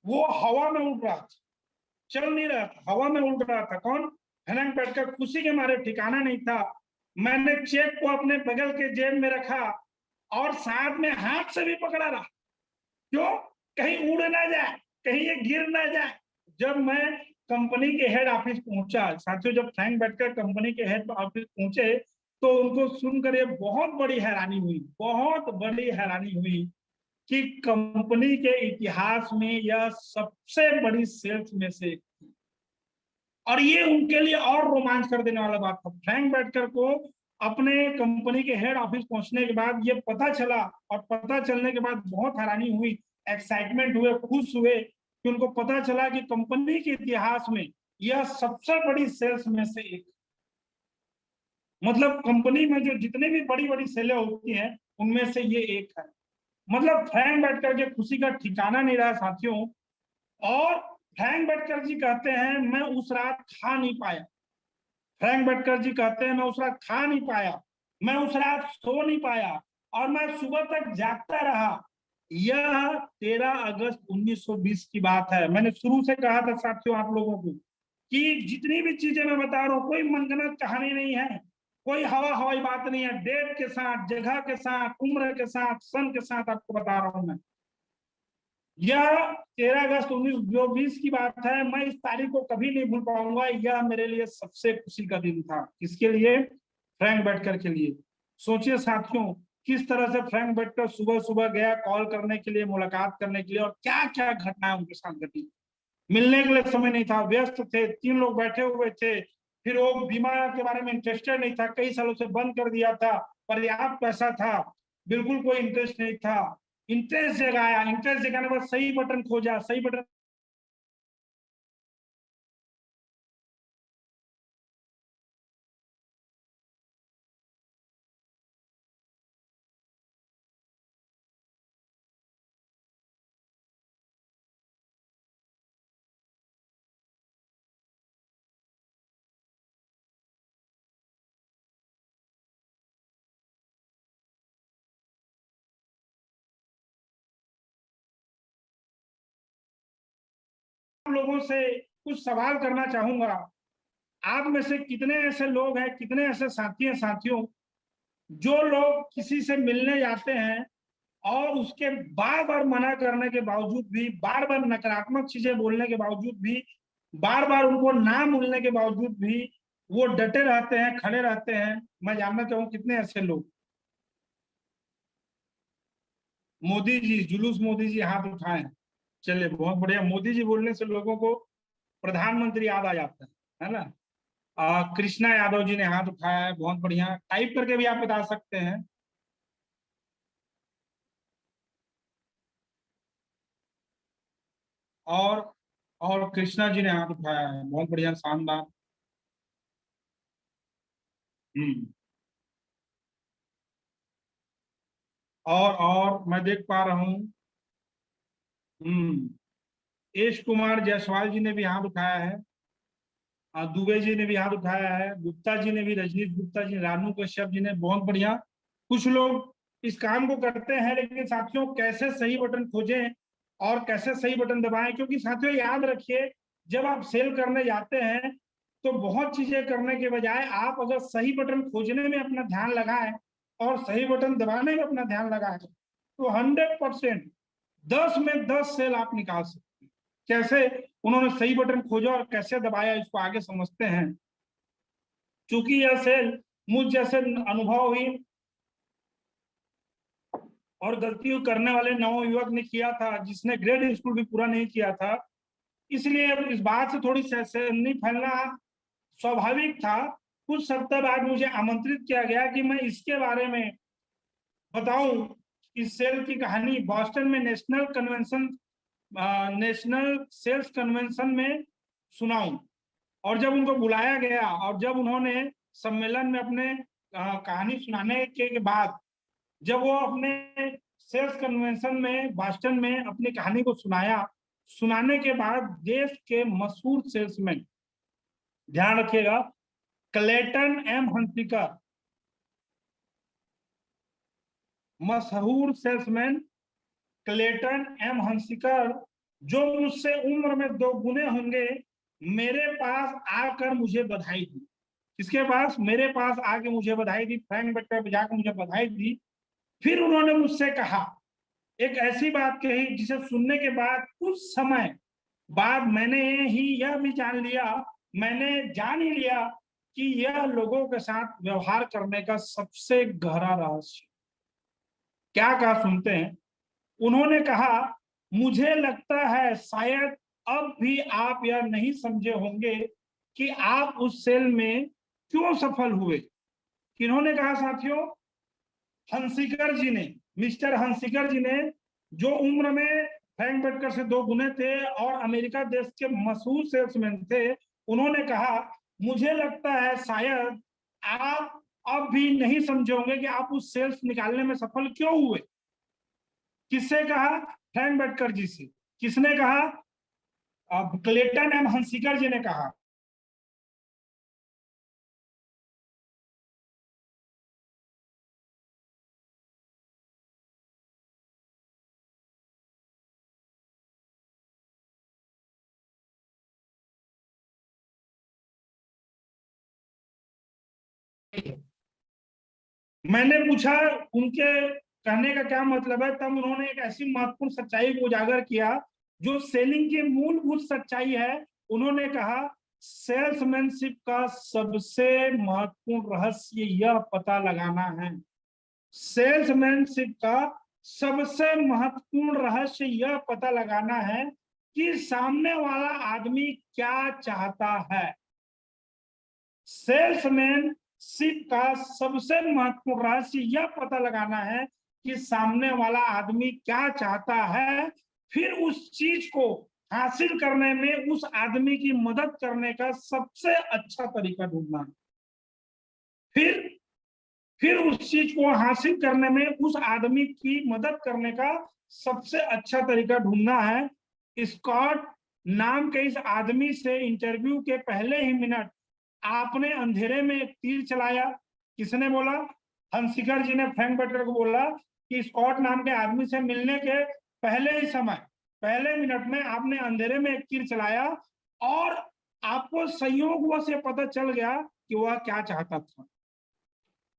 वो हवा में उड़ रहा था, चल नहीं रहा था, हवा में उड़ रहा था। कौन? फ्रैंक बैटकर। खुशी के मारे ठिकाना नहीं था। मैंने चेक को अपने बगल के जेब में रखा और साथ में हाथ से भी पकड़ा रहा। क्यों? कहीं उड़ ना जाए, कहीं ये गिर ना जाए। जब मैं कंपनी के हेड ऑफिस पहुंचा साथियों, जब फ्रैंक बैटकर कंपनी के हेड ऑफिस पहुंचे तो उनको सुनकर ये बहुत बड़ी हैरानी हुई, बहुत बड़ी हैरानी हुई कि कंपनी के इतिहास में यह सबसे बड़ी सेल्स में से एक थी। और ये उनके लिए और रोमांच कर देने वाला बात था। फ्रैंक बैटकर को अपने कंपनी के हेड ऑफिस पहुंचने के बाद ये पता चला, और पता चलने के बाद बहुत हैरानी हुई, एक्साइटमेंट हुए, खुश हुए कि उनको पता चला कि कंपनी के इतिहास में यह सबसे बड़ी सेल्स में से एक, मतलब कंपनी में जो जितने भी बड़ी बड़ी सेलें होती हैं उनमें से ये एक है। मतलब फ्रैंक बैटकर के खुशी का ठिकाना नहीं रहा साथियों। और फ्रैंक बैटकर जी कहते हैं मैं उस रात खा नहीं पाया। फ्रैंक बैटकर जी कहते हैं मैं उस रात खा नहीं पाया, मैं उस रात सो नहीं पाया और मैं सुबह तक जागता रहा। यह 13 अगस्त 1920 की बात है। मैंने शुरू से कहा था साथियों आप लोगों को कि जितनी भी चीजें मैं बता रहा हूँ कोई मनगढ़ंत कहानी नहीं है, कोई हवा हवाई बात नहीं है। डेट के साथ, जगह के साथ, उम्र के साथ, सन के साथ आपको बता रहा हूं मैं। यह 13 अगस्त 1920 की बात है। मैं इस तारीख को कभी नहीं भूल पाऊंगा। यह मेरे लिए सबसे खुशी का दिन था। किसके लिए? फ्रैंक बैटकर के लिए। सोचिए साथियों किस तरह से फ्रैंक बैटकर सुबह सुबह गया कॉल करने के लिए, मुलाकात करने के लिए, और क्या क्या घटनाएं उनके साथ घटी। मिलने के लिए समय नहीं था, व्यस्त थे, 3 लोग बैठे हुए थे। फिर वो बीमा के बारे में इंटरेस्टेड नहीं था, कई सालों से बंद कर दिया था, पर्याप्त पैसा था, बिल्कुल कोई इंटरेस्ट नहीं था। इंटरेस्ट जगाया, इंटरेस्ट जगाने के बाद सही बटन खोजा, सही बटन लोगों से कुछ सवाल करना चाहूंगा। आप में से कितने ऐसे लोग हैं, कितने ऐसे साथी हैं साथियों, जो लोग किसी से मिलने जाते हैं और उसके बार बार मना करने के बावजूद भी, बार बार नकारात्मक चीजें बोलने के बावजूद भी, बार बार उनको ना मिलने के बावजूद भी वो डटे रहते हैं, खड़े रहते हैं? मैं जानना चाहूँ कितने ऐसे लोग। मोदी जी, जुलूस मोदी जी हाथ उठाए। चलिए बहुत बढ़िया। मोदी जी बोलने से लोगों को प्रधानमंत्री याद आ जाता है ना। कृष्णा यादव जी ने हाथ उठाया है, बहुत बढ़िया। टाइप करके भी आप बता सकते हैं। और और कृष्णा जी ने हाथ उठाया है, बहुत बढ़िया, शानदार। हम्म। और मैं देख पा रहा हूँ। एश कुमार जायसवाल जी ने भी हाथ उठाया है। दुबे जी ने भी हाथ उठाया है, गुप्ता जी ने भी, रजनीश गुप्ता जी, रानू कश्यप जी ने, बहुत बढ़िया। कुछ लोग इस काम को करते हैं, लेकिन साथियों कैसे सही बटन खोजें और कैसे सही बटन दबाएं, क्योंकि साथियों याद रखिए जब आप सेल करने जाते हैं तो बहुत चीजें करने के बजाय आप अगर सही बटन खोजने में अपना ध्यान लगाएं और सही बटन दबाने में अपना ध्यान लगाएं तो 100% 10 में 10 सेल आप निकाल सकते हैं। कैसे उन्होंने सही बटन खोजा और कैसे दबाया, इसको आगे समझते हैं। चूंकि यह सेल मुझ जैसे अनुभवहीन और गलती करने वाले नवयुवक ने किया था, जिसने ग्रेड स्कूल भी पूरा नहीं किया था, इसलिए इस बात से थोड़ी सहमति फैलना स्वाभाविक था। कुछ सप्ताह बाद मुझे आमंत्रित किया गया कि मैं इसके बारे में बताऊं। इस सेल की कहानी बॉस्टन में नेशनल सेल्स कन्वेंशन में सुनाऊं। और जब उनको बुलाया गया और जब उन्होंने सम्मेलन में अपने कहानी सुनाने के बाद, जब वो अपने सेल्स कन्वेंशन में बॉस्टन में अपनी कहानी को सुनाया, सुनाने के बाद देश के मशहूर सेल्समैन, ध्यान रखिएगा, क्लेटन एम हंसिकर, मशहूर सेल्समैन क्लेटन एम हंसिकर, जो मुझसे उम्र में 2 गुने होंगे, मेरे पास आकर मुझे बधाई दी। किसके पास? मेरे पास आके मुझे बधाई दी, फ्रैंक बैटकर जाकर मुझे बधाई दी। फिर उन्होंने मुझसे कहा, एक ऐसी बात कही जिसे सुनने के बाद कुछ समय बाद मैंने ही यह भी जान लिया, मैंने जान ही लिया कि यह लोगों के साथ व्यवहार करने का सबसे गहरा रहस्य। क्या कहा सुनते हैं। उन्होंने कहा, मुझे लगता है शायद अब भी आप यह नहीं समझे होंगे कि आप उस सेल में क्यों सफल हुए। किन्होंने कहा साथियों? हंसिकर जी ने, मिस्टर हंसिकर जी ने, जो उम्र में फ्रैंक बैटकर से 2 गुने थे और अमेरिका देश के मशहूर सेल्समैन थे। उन्होंने कहा, मुझे लगता है शायद आप अब भी नहीं समझोगे कि आप उस सेल्स निकालने में सफल क्यों हुए। किससे कहा? फ्रैंक बेटकर जी से। किसने कहा? अब क्लेटन एम हंसिकर जी ने कहा। मैंने पूछा उनके कहने का क्या मतलब है, तब उन्होंने एक ऐसी महत्वपूर्ण सच्चाई को उजागर किया जो सेलिंग की मूलभूत सच्चाई है। उन्होंने कहा, सेल्समैनशिप का सबसे महत्वपूर्ण रहस्य यह पता लगाना है, सेल्समैनशिप का सबसे महत्वपूर्ण रहस्य यह पता लगाना है कि सामने वाला आदमी क्या चाहता है। सेल्समैनशिप का सबसे महत्वपूर्ण रहस्य यह पता लगाना है कि सामने वाला आदमी क्या चाहता है, फिर उस चीज को हासिल करने में उस आदमी की मदद करने का सबसे अच्छा तरीका ढूंढना है। फिर उस चीज को हासिल करने में उस आदमी की मदद करने का सबसे अच्छा तरीका ढूंढना है। स्कॉट नाम के इस आदमी से इंटरव्यू के पहले ही मिनट आपने अंधेरे में एक तीर चलाया। किसने बोला? हंसिकर जी ने फ्रैंक बेटकर को बोला कि स्कॉट नाम के आदमी से मिलने के पहले ही समय, पहले मिनट में आपने अंधेरे में एक तीर चलाया और आपको संयोगवश ये पता चल गया कि वह क्या चाहता था।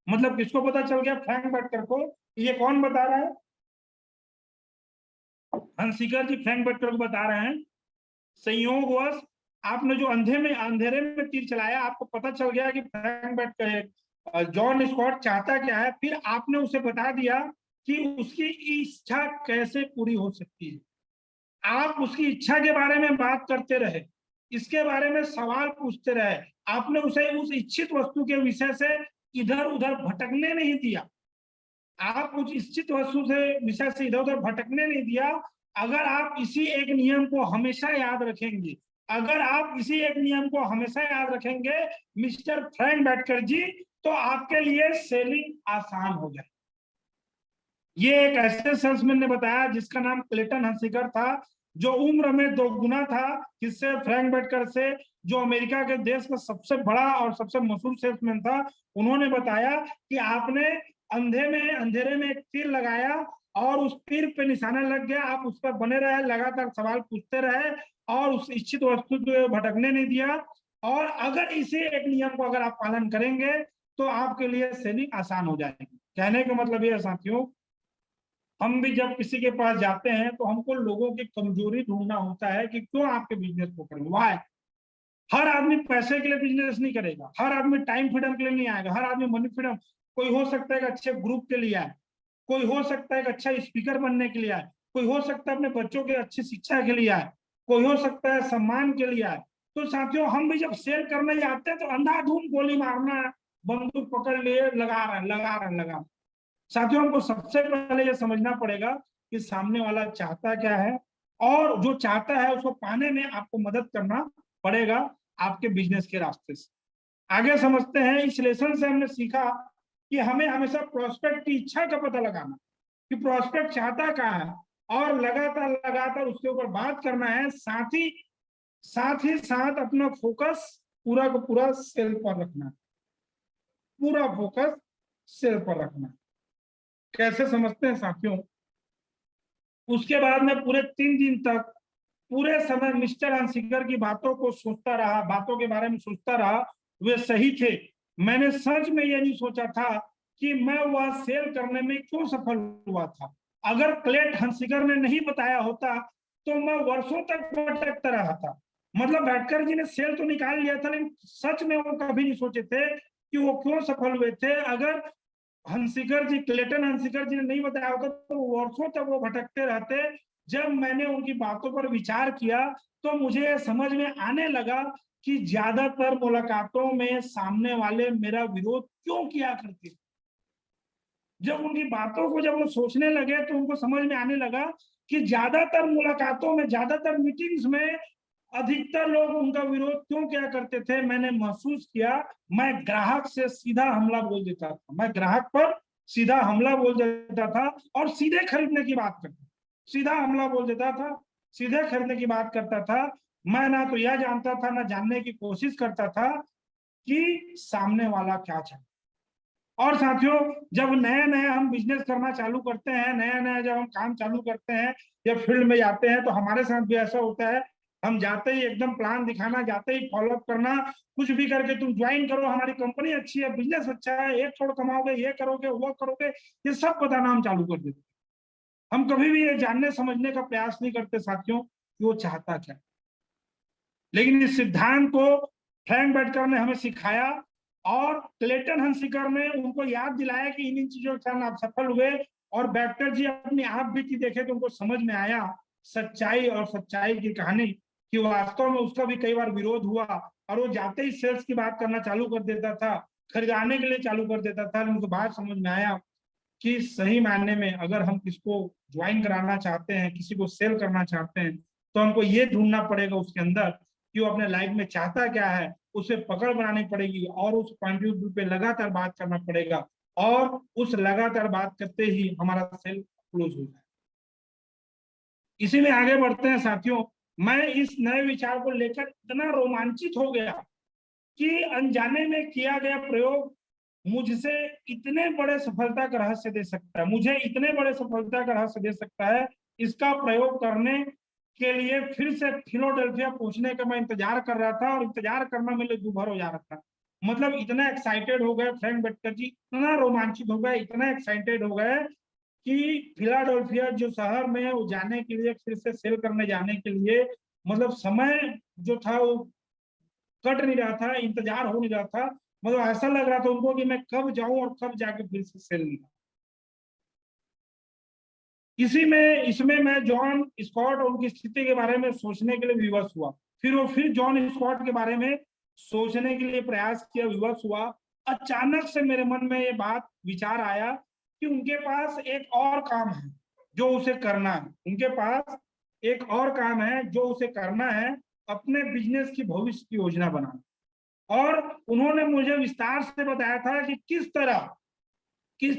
मतलब किसको पता चल गया? फ्रैंक बेटकर को। ये कौन बता रहा है? हंसिकर जी फ्रैंक बेटकर को बता रहे हैं, संयोगवश आपने जो अंधेरे में तीर चलाया, आपको पता चल गया कि फ्रैंक बेटकर, जॉन स्कॉट चाहता क्या है। फिर आपने उसे बता दिया कि उसकी इच्छा कैसे पूरी हो सकती है। आप उसकी इच्छा के बारे में बात करते रहे, इसके बारे में सवाल पूछते रहे, आपने उसे उस इच्छित वस्तु के विषय से इधर उधर भटकने नहीं दिया। आप उस इच्छित वस्तु से विषय से इधर उधर भटकने नहीं दिया। अगर आप इसी एक नियम को हमेशा याद रखेंगे, अगर आप इसी एक नियम को हमेशा याद रखेंगे मिस्टर फ्रैंक बेटकर जी, तो आपके लिए सेलिंग आसान हो जाए। ये एक ऐसे सेल्समैन ने बताया जिसका नाम क्लेटन हंसिकर था, जो उम्र में दोगुना था किससे? फ्रैंक बेटकर से, जो अमेरिका के देश का सबसे बड़ा और सबसे मशहूर सेल्समैन था। उन्होंने बताया कि आपने अंधेरे में एक तीर लगाया और उस तीर पे निशाना लग गया, आप उस पर बने रहे, लगातार सवाल पूछते रहे और उस इच्छित वस्तु को भटकने नहीं दिया। और अगर इसी एक नियम को अगर आप पालन करेंगे तो आपके लिए सेलिंग आसान हो जाएगी। कहने का मतलब ये साथियों, हम भी जब किसी के पास जाते हैं तो हमको लोगों की कमजोरी ढूंढना होता है कि क्यों आपके बिजनेस को करें, वाई। हर आदमी पैसे के लिए बिजनेस नहीं करेगा, हर आदमी टाइम फ्रीडम के लिए नहीं आएगा, हर आदमी मनी फ्रीडम। कोई हो सकता है एक अच्छे ग्रुप के लिए आए, कोई हो सकता है एक अच्छा स्पीकर बनने के लिए आए, कोई हो सकता है अपने बच्चों के अच्छी शिक्षा के लिए आए, कोई हो सकता है सम्मान के लिए आए। तो साथियों, हम भी जब सेल करने जाते हैं तो अंधाधुंध गोली मारना, बंदूक पकड़ लिए लगा रहे। साथियों, हमको सबसे पहले ये समझना पड़ेगा कि सामने वाला चाहता क्या है, और जो चाहता है उसको पाने में आपको मदद करना पड़ेगा आपके बिजनेस के रास्ते से। आगे समझते हैं। इस लेसन से हमने सीखा कि हमें हमेशा प्रोस्पेक्ट की इच्छा का पता लगाना, कि प्रोस्पेक्ट चाहता क्या है, और लगातार लगातार उसके ऊपर बात करना है। साथ ही साथ अपना फोकस पूरा का पूरा सेल पर रखना, पूरा फोकस सेल पर रखना। कैसे समझते हैं साथियों? उसके बाद में पूरे 3 दिन तक पूरे समय मिस्टर हंसिकर की बातों को सोचता रहा, बातों के बारे में सोचता रहा। वे सही थे। मैंने सच में ये नहीं सोचा था कि मैं वह सेल करने में क्यों सफल हुआ था। अगर क्लेट हंसिकर ने नहीं बताया होता तो मैं वर्षों तक भटकता रहा था। मतलब बेटकर जी ने सेल तो निकाल लिया था, लेकिन सच में वो कभी नहीं सोचे थे कि वो क्यों सफल हुए थे। अगर हंसिकर जी, क्लेटन हंसिकर जी ने नहीं बताया होता तो वर्षों तक वो भटकते रहते। जब मैंने उनकी बातों पर विचार किया तो मुझे समझ में आने लगा कि ज्यादातर मुलाकातों में सामने वाले मेरा विरोध क्यों किया करते थे। जब उनकी बातों को जब वो सोचने लगे तो उनको समझ में आने लगा कि ज्यादातर मुलाकातों में, ज्यादातर मीटिंग्स में अधिकतर लोग उनका विरोध क्यों क्या करते थे, मैंने महसूस किया, मैं ग्राहक से सीधा हमला बोल देता था, मैं ग्राहक पर सीधा हमला बोल देता था और सीधे खरीदने की बात करता, सीधा हमला बोल देता था, सीधे खरीदने की बात करता था। मैं ना तो यह जानता था, ना जानने की कोशिश करता था कि सामने वाला क्या चाहता। और साथियों, जब नए नए हम बिजनेस करना चालू करते हैं, नया नया जब हम काम चालू करते हैं या फील्ड में जाते हैं, तो हमारे साथ भी ऐसा होता है, हम जाते ही एकदम प्लान दिखाना, जाते ही फॉलोअप करना, कुछ भी करके तुम ज्वाइन करो, हमारी कंपनी अच्छी है, बिजनेस अच्छा है, एक छोड़ कमाओगे, ये करोगे, वो करोगे, ये सब बताना हम चालू कर देते। हम कभी भी ये जानने समझने का प्रयास नहीं करते साथियों कि वो चाहता क्या। लेकिन इस सिद्धांत को फ्रैंक बेटकर ने हमें सिखाया और क्लेटन हंसिकर ने उनको याद दिलाया कि इन चीजों के साथ आप सफल हुए। और बेटकर जी अपनी आप बीती देखे तो उनको समझ में आया सच्चाई और सच्चाई की कहानी, कि वास्तव में उसका भी कई बार विरोध हुआ और वो जाते ही सेल्स की बात करना चालू कर देता था, खरीदाने के लिए चालू कर देता था। उनको बात समझ में आया कि सही मायने में अगर हम किसको ज्वाइन कराना चाहते हैं, किसी को सेल करना चाहते हैं, तो हमको ये ढूंढना पड़ेगा उसके अंदर कि वो अपने लाइफ में चाहता क्या है, उसे पकड़ बनानी पड़ेगी और उस पॉइंट ऑफ व्यू पे लगातार बात करना पड़ेगा, और उस लगातार बात करते ही हमारा सेल क्लोज हो जाए। इसी में आगे बढ़ते हैं साथियों। मैं इस नए विचार को लेकर इतना रोमांचित हो गया कि अनजाने में किया गया प्रयोग मुझसे इतने बड़े सफलता का रहस्य दे सकता है, मुझे इतने बड़े सफलता का रहस्य दे सकता है। इसका प्रयोग करने के लिए फिर से फिलाडेल्फिया पहुंचने का मैं इंतजार कर रहा था, और इंतजार करना मेरे लिए दूभर हो जा रहा था। मतलब इतना एक्साइटेड हो गए फ्रैंक बेटकर जी, इतना रोमांचित हो गए, इतना एक्साइटेड हो गए कि फिलाडेल्फिया जो शहर में वो जाने के लिए, फिर से सेल करने जाने के लिए, मतलब समय जो था वो कट नहीं रहा था, इंतजार हो नहीं रहा था। मतलब ऐसा लग रहा था उनको कि मैं कब जाऊं और कब जाके फिर से सेल निकालूं। इसमें मैं जॉन स्कॉट और उनकी स्थिति के बारे में सोचने के लिए विवश हुआ। फिर जॉन स्कॉट के बारे में सोचने के लिए प्रयास किया, विवश हुआ। अचानक से मेरे मन में ये बात विचार आया कि उनके पास एक और काम है जो उसे करना है, उनके पास एक और काम है जो उसे करना है, अपने बिजनेस की भविष्य की योजना बनाना। और उन्होंने मुझे विस्तार से बताया था कि किस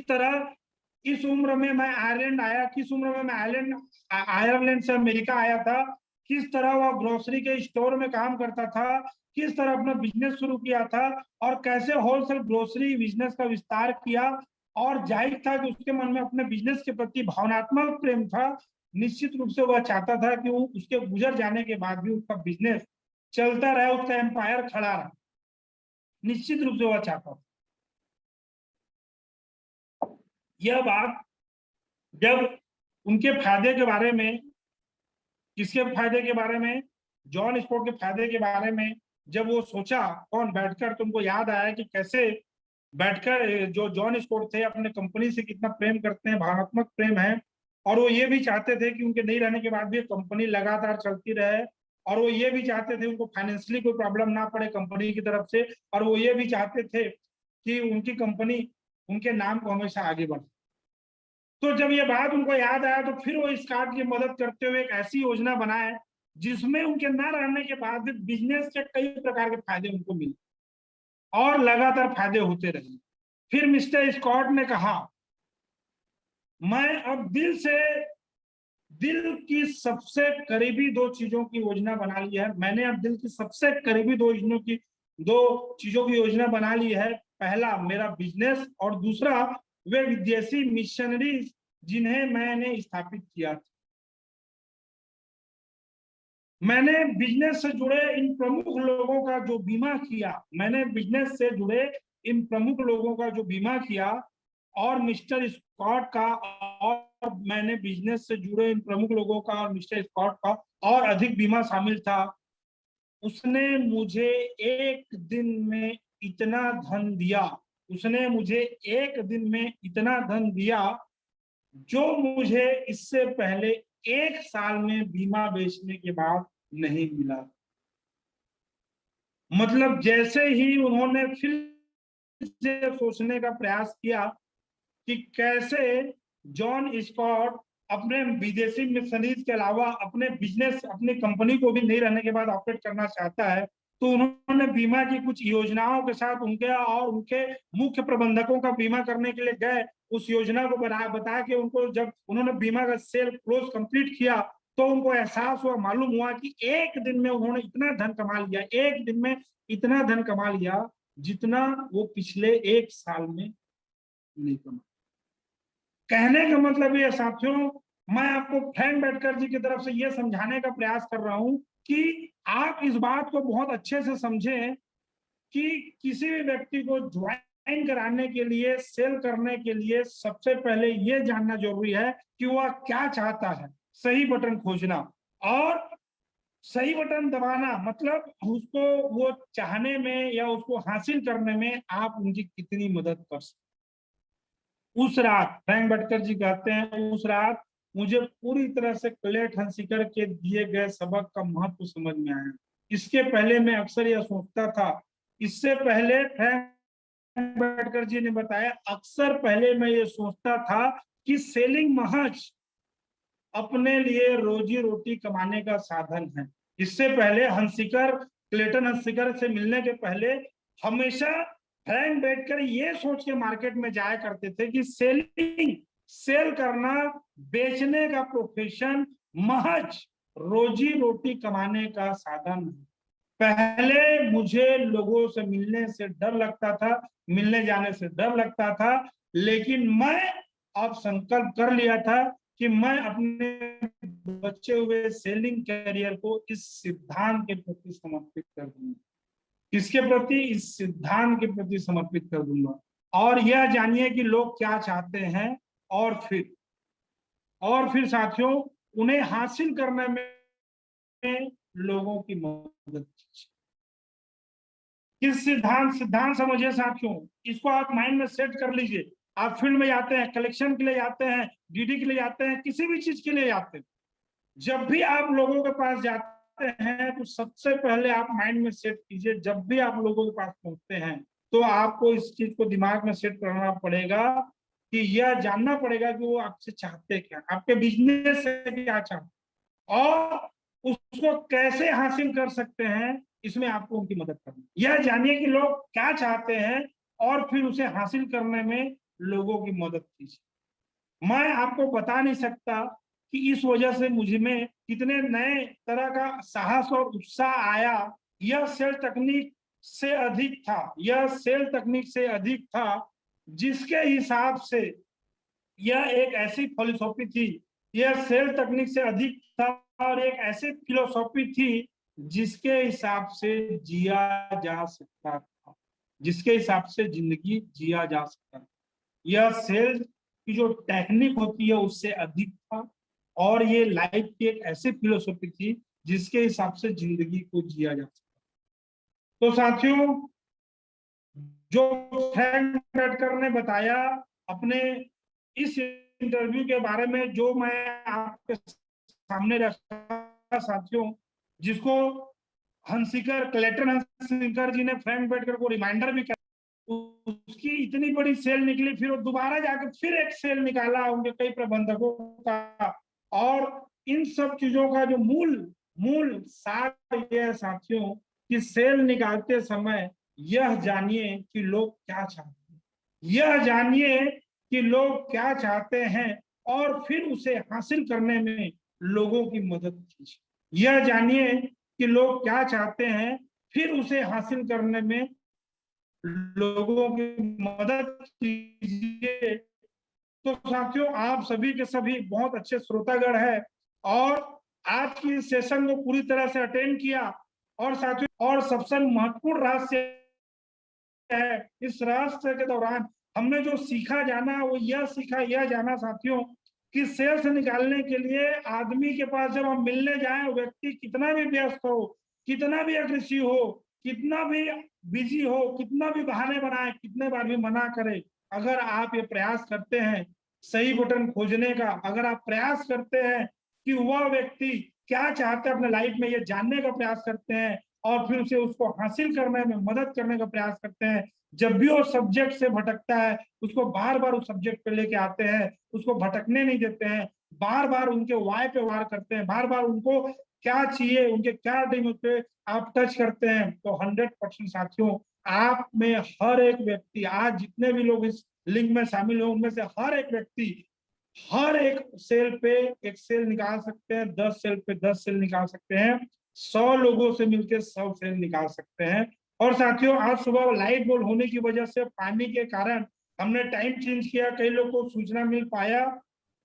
तरह इस उम्र में मैं आयरलैंड आया, किस उम्र में मैं आयरलैंड से अमेरिका आया था, किस तरह वह ग्रोसरी के स्टोर में काम करता था, किस तरह अपना बिजनेस शुरू किया था, और कैसे होलसेल ग्रोसरी बिजनेस का विस्तार किया। और जाहिर था कि उसके मन में अपने बिजनेस के प्रति भावनात्मक प्रेम था। निश्चित रूप से वह चाहता था कि वो उसके गुजर जाने के बाद भी उसका बिजनेस चलता रहे, उसका एम्पायर खड़ा रहे, निश्चित रूप से वह चाहता था। यह बात जब उनके फायदे के बारे में, किसके फायदे के बारे में, जॉन स्कॉट के फायदे के बारे में जब वो सोचा, कौन, बैठकर, तुमको याद आया कि कैसे बैठकर जो जॉन स्कॉट थे अपने कंपनी से कितना प्रेम करते हैं, भावनात्मक प्रेम है। और वो ये भी चाहते थे कि उनके नहीं रहने के बाद भी कंपनी लगातार चलती रहे, और वो ये भी चाहते थे उनको फाइनेंशियली कोई प्रॉब्लम ना पड़े कंपनी की तरफ से, और वो ये भी चाहते थे कि उनकी कंपनी उनके नाम को हमेशा आगे बढ़े। तो जब ये बात उनको याद आया, तो फिर वो इस कार्ड की मदद करते हुए एक ऐसी योजना बनाए जिसमें उनके ना रहने के बाद भी बिजनेस के कई प्रकार के फायदे उनको मिले और लगातार फायदे होते रहे। फिर मिस्टर स्कॉट ने कहा, मैं अब दिल की सबसे करीबी दो चीजों की योजना बना ली है। मैंने अब दिल की सबसे करीबी दो चीजों की योजना बना ली है। पहला मेरा बिजनेस, और दूसरा वे विदेशी मिशनरीज जिन्हें मैंने स्थापित किया था। मैंने बिजनेस से जुड़े इन प्रमुख लोगों का जो बीमा किया, मैंने बिजनेस से जुड़े इन प्रमुख लोगों का जो बीमा किया, और मिस्टर स्कॉट का, और मैंने बिजनेस से जुड़े इन प्रमुख लोगों का और मिस्टर स्कॉट का और अधिक बीमा शामिल था। उसने मुझे एक दिन में इतना धन दिया, उसने मुझे एक दिन में इतना धन दिया जो मुझे इससे पहले 1 साल में बीमा बेचने के बाद नहीं मिला। मतलब जैसे ही उन्होंने फिर से सोचने का प्रयास किया कि कैसे जॉन स्कॉट अपने विदेशी मिशनरीज के अलावा अपने बिजनेस, अपनी कंपनी को भी नहीं रहने के बाद ऑपरेट करना चाहता है, तो उन्होंने बीमा की कुछ योजनाओं के साथ उनके और उनके मुख्य प्रबंधकों का बीमा करने के लिए गए। उस योजना को बता के उनको जब उन्होंने बीमा का सेल क्लोज कंप्लीट किया तो उनको एहसास हुआ, मालूम हुआ कि एक दिन में उन्होंने इतना धन कमा लिया, एक दिन में इतना धन कमा लिया जितना वो पिछले 1 साल में नहीं कमा। कहने का मतलब ये साथियों, मैं आपको फ्रैंक बैटकर जी की तरफ से ये समझाने का प्रयास कर रहा हूं कि आप इस बात को बहुत अच्छे से समझें कि किसी भी व्यक्ति को ज्वाइन कराने के लिए, सेल करने के लिए सबसे पहले ये जानना जरूरी है कि वह क्या चाहता है। सही बटन खोजना और सही बटन दबाना मतलब उसको वो चाहने में या उसको हासिल करने में आप उनकी कितनी मदद कर सकते। उस रात फ्रैंक बैटकर जी कहते हैं, उस रात मुझे पूरी तरह से क्लेट हंसिकर के दिए गए सबक का महत्व समझ में आया। इसके पहले मैं अक्सर यह सोचता था, इससे पहले फ्रैंक बैटकर जी ने बताया, अक्सर पहले मैं ये सोचता था कि सेलिंग महज अपने लिए रोजी रोटी कमाने का साधन है। इससे पहले हंसिकर, क्लेटन हंसिकर से मिलने के पहले हमेशा फ्रैंक बैटकर ये सोच के मार्केट में जाया करते थे कि सेल करना, बेचने का प्रोफेशन महज रोजी रोटी कमाने का साधन है। पहले मुझे लोगों से मिलने से डर लगता था, मिलने जाने से डर लगता था, लेकिन मैं अब संकल्प कर लिया था कि मैं अपने बचे हुए सेलिंग कैरियर को इस सिद्धांत के प्रति समर्पित कर दूंगा। किसके प्रति? इस सिद्धांत के प्रति समर्पित कर दूंगा। और यह जानिए कि लोग क्या चाहते हैं और फिर साथियों उन्हें हासिल करने में लोगों की मदद कीजिए। किस सिद्धांत समझिए साथियों, इसको आप माइंड में सेट कर लीजिए। आप फील्ड में जाते हैं, कलेक्शन के लिए जाते हैं, डीडी के लिए जाते हैं, किसी भी चीज के लिए जाते हैं, जब भी आप लोगों के पास जाते हैं तो सबसे पहले आप माइंड में सेट कीजिए, जब भी आप लोगों के पास पहुंचते हैं तो आपको इस चीज को दिमाग में सेट करना पड़ेगा कि यह जानना पड़ेगा कि वो आपसे चाहते क्या, आपके बिजनेस से क्या चाहते और उसको कैसे हासिल कर सकते हैं, इसमें आपको उनकी मदद करनी। यह जानिए कि लोग क्या चाहते हैं और फिर उसे हासिल करने में लोगों की मदद कीजिए। मैं आपको बता नहीं सकता कि इस वजह से मुझ में कितने नए तरह का साहस और उत्साह आया। यह सेल तकनीक से अधिक था, यह सेल तकनीक से अधिक था जिसके हिसाब से यह एक ऐसी फिलोसॉफी थी, यह सेल तकनीक से अधिक था और एक ऐसी फिलोसॉफी थी जिसके हिसाब से जिया जा सकता था, जिसके हिसाब से जिंदगी जिया जा सकता था। यह सेल की जो टेक्निक होती है उससे अधिक था और ये लाइफ की एक ऐसी फिलोसॉफी थी जिसके हिसाब से जिंदगी को जिया जा सकता। तो साथियों, जो फ्रैंक बैटकर ने बताया अपने इस इंटरव्यू के बारे में, जो मैं आपके सामने रखा साथियों, जिसको हंसिकर, क्लेटन हंसिकर जी ने फ्रैंक बैटकर को रिमाइंडर भी किया, उसकी इतनी बड़ी सेल निकली, फिर वो दोबारा जाकर फिर एक सेल निकाला उनके कई प्रबंधकों का। और इन सब चीजों का जो मूल सार यह साथियों कि सेल निकालते समय यह जानिए कि लोग क्या चाहते हैं, यह जानिए कि लोग क्या चाहते हैं और फिर उसे हासिल करने में लोगों की मदद कीजिए। यह जानिए कि लोग क्या चाहते हैं, फिर उसे हासिल करने में लोगों की मदद कीजिए। तो साथियों, आप सभी के सभी बहुत अच्छे श्रोतागण है और आज की सेशन को पूरी तरह से अटेंड किया। और साथियों, और सबसे महत्वपूर्ण रहस्य है, इस रहस्य के दौरान हमने जो सीखा जाना वो यह जाना साथियों कि सेल से निकालने के लिए आदमी के पास जब हम मिलने जाए, व्यक्ति कितना भी व्यस्त हो, कितना भी अग्रेसिव हो, कितना भी बिजी हो, कितना भी बहाने बनाए, कितने बार भी मना करे, अगर आप ये प्रयास करते हैं सही बटन खोजने का, अगर आप प्रयास करते हैं कि वह व्यक्ति क्या चाहते हैं अपने लाइफ में, ये जानने का प्रयास करते हैं और फिर उसे उसको हासिल करने में मदद करने का प्रयास करते हैं, जब भी वो सब्जेक्ट से भटकता है उसको बार बार उस सब्जेक्ट पे लेके आते हैं, उसको भटकने नहीं देते हैं, बार बार उनके वाई पे वार करते हैं, बार बार उनको क्या चाहिए, उनके क्या ड्रीम पे आप टच करते हैं। तो 100% साथियों, आप में हर एक व्यक्ति, आज जितने भी लोग इस लिंक में शामिल हो, उनमें से हर एक व्यक्ति हर एक सेल पे एक सेल निकाल सकते हैं, 10 सेल पे 10 सेल निकाल सकते हैं, 100 लोगों से मिलकर 100 सेल निकाल सकते हैं। और साथियों, आज सुबह लाइट बोल होने की वजह से, पानी के कारण हमने टाइम चेंज किया, कई लोगों को सूचना मिल पाया,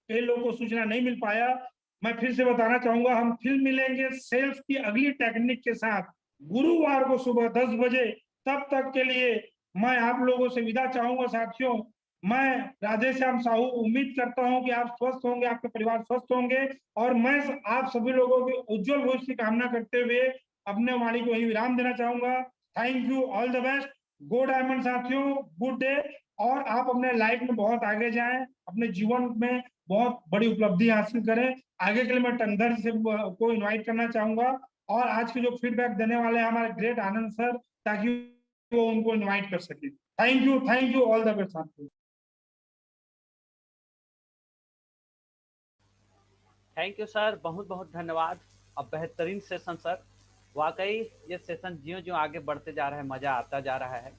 कई लोगों को सूचना नहीं मिल पाया। मैं फिर से बताना चाहूंगा, हम फिर मिलेंगे सेल्स की अगली टेक्निक के साथ गुरुवार को सुबह 10 बजे। तब तक के लिए मैं आप लोगों से विदा चाहूंगा साथियों। मैं राधे श्याम साहू उम्मीद करता हूं कि आप स्वस्थ होंगे, आपके परिवार स्वस्थ होंगे, और मैं आप सभी लोगों के उज्जवल भविष्य की कामना करते हुए अपने वाणी को ही विराम देना चाहूंगा। Thank you, all the best, go diamond साथियों, गुड डे। और आप अपने लाइफ में बहुत आगे जाएं, अपने जीवन में बहुत बड़ी उपलब्धि हासिल करें। आगे के लिए मैं टंडर से को इनवाइट करना चाहूंगा, और आज के जो फीडबैक देने वाले हैं हमारे ग्रेट आनंद सर, ताकि वो उनको इनवाइट कर सके। Thank you, all the best साथियों। थैंक यू सर, बहुत बहुत धन्यवाद। अब बेहतरीन सेशन सर, वाकई ये सेशन ज्यों ज्यों आगे बढ़ते जा रहा है मज़ा आता जा रहा है।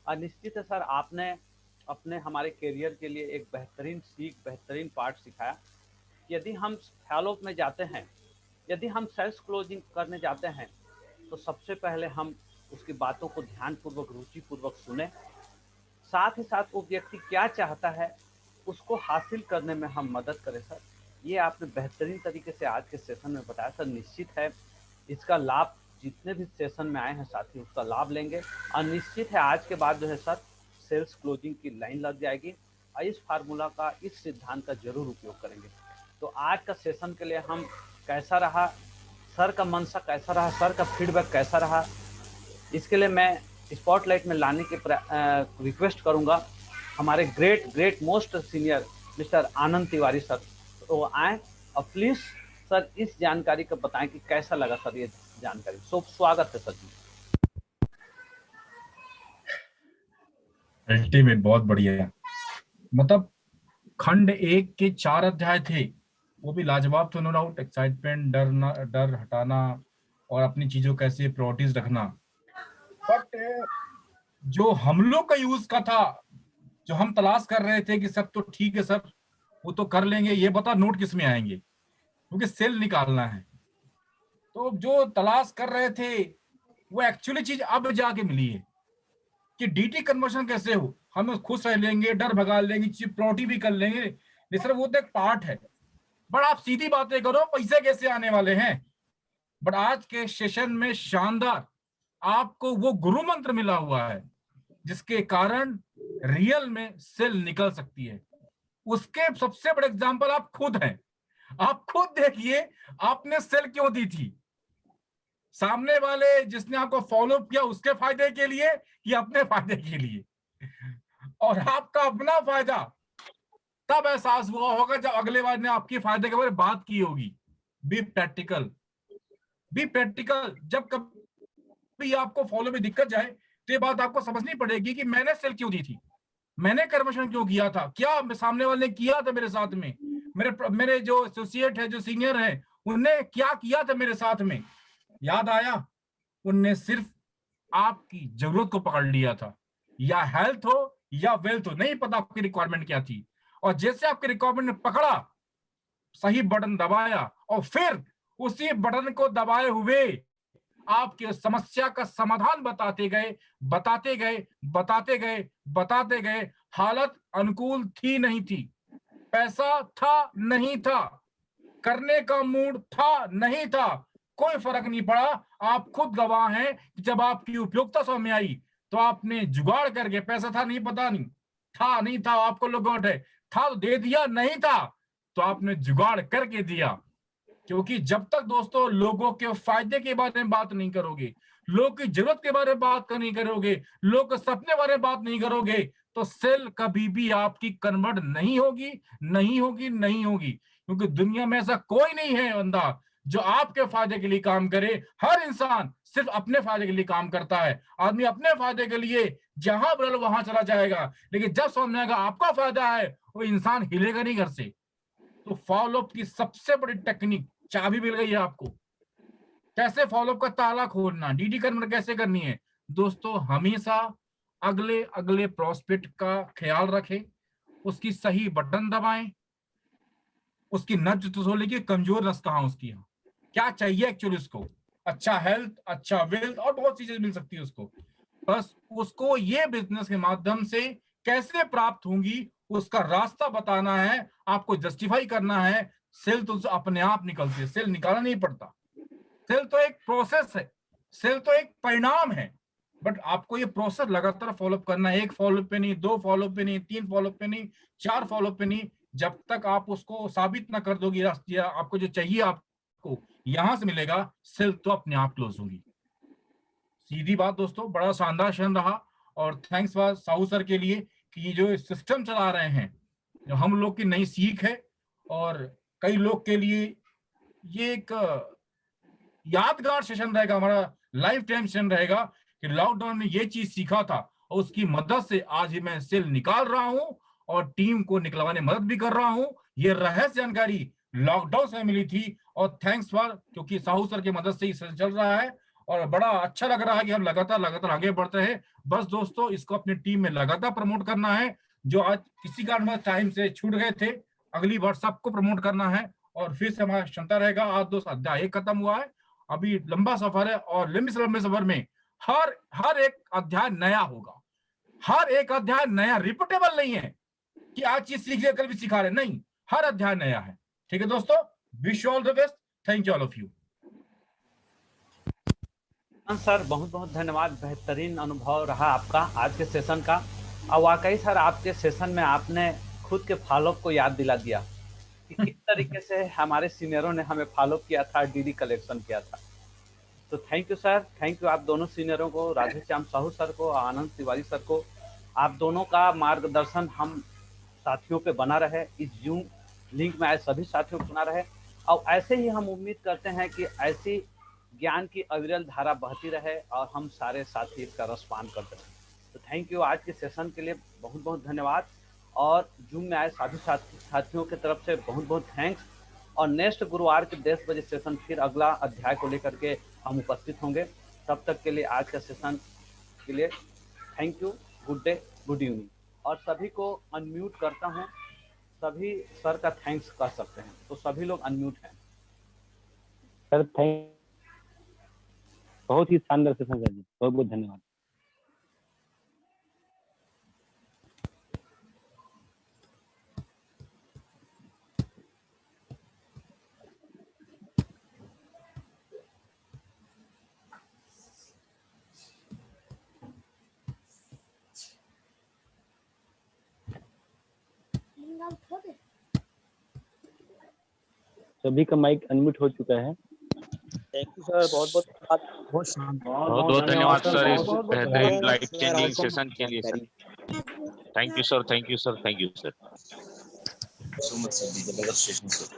और निश्चित है सर, आपने अपने हमारे करियर के लिए एक बेहतरीन सीख, बेहतरीन पार्ट सिखाया। यदि हम फॉलो में जाते हैं, यदि हम सेल्स क्लोजिंग करने जाते हैं, तो सबसे पहले हम उसकी बातों को ध्यानपूर्वक, रुचिपूर्वक सुने। साथ ही साथ वो व्यक्ति क्या चाहता है उसको हासिल करने में हम मदद करें सर। ये आपने बेहतरीन तरीके से आज के सेशन में बताया सर। निश्चित है इसका लाभ जितने भी सेशन में आए हैं साथी उसका लाभ लेंगे, और निश्चित है आज के बाद जो है सर सेल्स क्लोजिंग की लाइन लग जाएगी, और इस फार्मूला का, इस सिद्धांत का जरूर उपयोग करेंगे। तो आज का सेशन के लिए हम कैसा रहा, सर का मंशा कैसा रहा, सर का फीडबैक कैसा रहा, इसके लिए मैं स्पॉटलाइट में लाने की रिक्वेस्ट करूंगा हमारे ग्रेट मोस्ट सीनियर मिस्टर आनंद तिवारी सर। तो वो आए और प्लीज सर इस जानकारी को बताएं कि कैसा लगा सर ये जानकारी। स्वागत है सर जी। अल्टीमेट, बहुत बढ़िया। मतलब खंड 1 के 4 अध्याय थे, वो भी लाजवाब थे, नो डाउट। एक्साइटमेंट, डर हटाना और अपनी चीजों कैसे प्रायोरिटीज रखना। बट जो हम लोग का यूज का था, जो हम तलाश कर रहे थे कि सब तो ठीक है सर, वो तो कर लेंगे, ये बता नोट किस में आएंगे, क्योंकि सेल निकालना है। तो जो तलाश कर रहे थे वो एक्चुअली चीज अब जाके मिली है कि डीटी कन्वर्शन कैसे हो, हम खुश रह लेंगे, डर भगा लेंगे, चिपरोटी भी कर लेंगे। नहीं सर, वो तो एक पार्ट है। बट आप सीधी बातें करो, पैसे कैसे आने वाले हैं। बट आज के सेशन में शानदार आपको वो गुरु मंत्र मिला हुआ है जिसके कारण रियल में सेल निकल सकती है। उसके सबसे बड़े एग्जांपल आप खुद हैं। आप खुद देखिए, आपने सेल क्यों दी थी। सामने वाले जिसने आपको फॉलो किया उसके फायदे के लिए या अपने फायदे के लिए। और आपका अपना फायदा तब एहसास हुआ होगा जब अगले बार ने आपके फायदे के बारे में बात की होगी। Be practical, be practical. जब कभी आपको फॉलो में दिक्कत जाए तो ये बात आपको समझनी पड़ेगी कि मैंने सेल क्यों दी थी, मैंने कन्वर्शन क्यों किया था, क्या सामने वाले ने किया था मेरे साथ में, मेरे जो एसोसिएट है, जो सीनियर है, उनने क्या किया था मेरे साथ में। याद आया, उनने सिर्फ आपकी जरूरत को पकड़ लिया था, या हेल्थ हो या वेल्थ हो, नहीं पता आपकी रिक्वायरमेंट क्या थी। और जैसे आपकी रिक्वायरमेंट ने पकड़ा, सही बटन दबाया, और फिर उसी बटन को दबाए हुए आपके समस्या का समाधान बताते गए, बताते गए, बताते गए, बताते गए। हालत अनुकूल थी नहीं थी, पैसा था नहीं था, करने का मूड था नहीं था, कोई फर्क नहीं पड़ा। आप खुद गवाह हैं कि जब आपकी उपयोगिता सामने आई तो आपने जुगाड़ करके, पैसा था नहीं, पता नहीं था नहीं था, आपको लोगों है था तो दे दिया, नहीं था तो आपने जुगाड़ करके दिया। क्योंकि जब तक दोस्तों लोगों के फायदे के बारे में बात नहीं करोगे, लोग की जरूरत के बारे में बात नहीं करोगे, लोग के सपने बारे में बात नहीं करोगे, तो सेल कभी भी आपकी कन्वर्ट नहीं होगी, नहीं होगी, नहीं होगी। क्योंकि दुनिया में ऐसा कोई नहीं है बंदा जो आपके फायदे के लिए काम करे। हर इंसान सिर्फ अपने फायदे के लिए काम करता है। आदमी अपने फायदे के लिए जहां बोले वहां चला जाएगा, लेकिन जब सामने आएगा आपका फायदा है, वो इंसान हिलेगा नहीं घर से। तो फॉलोअप की सबसे बड़ी टेक्निक, चाबी मिल गई है आपको। कैसे फॉलोअप का ताला खोलना, डीडी कन्वर्ट कैसे करनी है दोस्तों। हमेशा अगले अगले प्रोस्पेक्ट का ख्याल रखें, उसकी सही बटन दबाएं, उसकी नब्ज तसल्ली की, कमजोर नस कहां उसकी, यहाँ क्या चाहिए एक्चुअली उसको, अच्छा हेल्थ, अच्छा वेल्थ और बहुत चीजें मिल सकती है उसको। बस उसको ये बिजनेस के माध्यम से कैसे प्राप्त होंगी उसका रास्ता बताना है, आपको जस्टिफाई करना है। सेल तो अपने आप निकलती है, सेल निकालना नहीं पड़ता। सेल तो एक प्रोसेस है, सेल तो एक परिणाम है, बट आपको ये प्रोसेस लगातार फॉलोअप करना है। एक फॉलोअप पे नहीं, 2 फॉलोअप पे नहीं, 3 फॉलोअप पे नहीं, 4 फॉलोअप पे नहीं, जब तक आप उसको साबित ना कर दोगे आपको जो चाहिए आपको यहां से मिलेगा, सेल तो अपने आप क्लोज होगी। सीधी बात दोस्तों, बड़ा शानदार सेशन रहा और थैंक्स फॉर साहू सर के लिए कि ये जो सिस्टम चला रहे हैं, जो हम लोग की नई सीख है और कई लोग के लिए ये एक यादगार सेशन रहेगा, हमारा लाइफ टाइम सेशन रहेगा कि लॉकडाउन में ये चीज सीखा था और उसकी मदद से आज ही मैं सेल निकाल रहा हूं और टीम को निकलवाने मदद भी कर रहा हूं। ये रहस्य जानकारी लॉकडाउन से मिली थी और थैंक्स फॉर, क्योंकि साहू सर की मदद से ही सेशन चल रहा है और बड़ा अच्छा लग रहा है कि हम लगातार आगे बढ़ते हैं। बस दोस्तों, इसको अपनी टीम में लगातार प्रमोट करना है। जो आज किसी कारण टाइम से छूट गए थे, अगली बार सबको प्रमोट करना है और फिर से हमारा क्षमता रहेगा। आज दोस्तों अध्याय 1 खत्म हुआ है, अभी लंबा सफर है और लंबे सफर में हर एक अध्याय नया होगा। हर एक अध्याय नया, रिपीटेबल नहीं है कि आज चीज सीख लिया कल भी सिखा रहे, नहीं, हर अध्याय नया है। ठीक है दोस्तों, wish all the best, thank you all of you. Sir बहुत बहुत धन्यवाद, बेहतरीन अनुभव रहा आपका आज के सेशन का। और वाकई सर आपके सेशन में आपने खुद के फॉलोअप को याद दिला दिया कि किस तरीके से हमारे सीनियरों ने हमें फॉलोअप किया था, डीडी कलेक्शन किया था। तो thank you sir, thank you आप दोनों सीनियरों को, राधेश्याम साहू सर को, आनंद तिवारी सर को। आप दोनों का मार्गदर्शन हम साथियों पे बना रहे, इस जूम लिंक में आए सभी साथियों को बना रहे और ऐसे ही हम उम्मीद करते हैं कि ऐसी ज्ञान की अविरल धारा बहती रहे और हम सारे साथी इसका रसपान करते रहें। तो थैंक यू, आज के सेशन के लिए बहुत बहुत धन्यवाद और जूम में आए सभी साथियों की तरफ से बहुत बहुत थैंक्स। और नेक्स्ट गुरुवार के 10 बजे सेशन फिर अगला अध्याय को लेकर के हम उपस्थित होंगे। तब तक के लिए आज का सेशन के लिए thank you, good day, good evening. और सभी को अनम्यूट करता हूँ, सभी सर का थैंक्स कर सकते हैं, तो सभी लोग अनम्यूट हैं। सर थैंक, बहुत ही शानदार सेशन सर जी, बहुत बहुत धन्यवाद। सभी का माइक अनम्यूट हो चुका है। थैंक यू सर, बहुत बहुत धन्यवाद सर इस बेहतरीन लाइफ चेंजिंग सेशन के लिए sir. Thank you sir, thank you sir, thank you sir so much sir, जबरदस्त सेशन सर।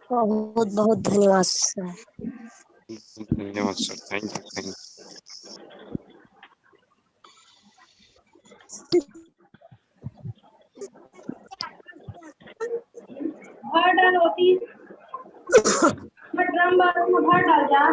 बहुत बहुत धन्यवाद सर। धन्यवाद सर, थैंक यू। भर डाल होती, ड्रम बाथरूम भर डाल जा।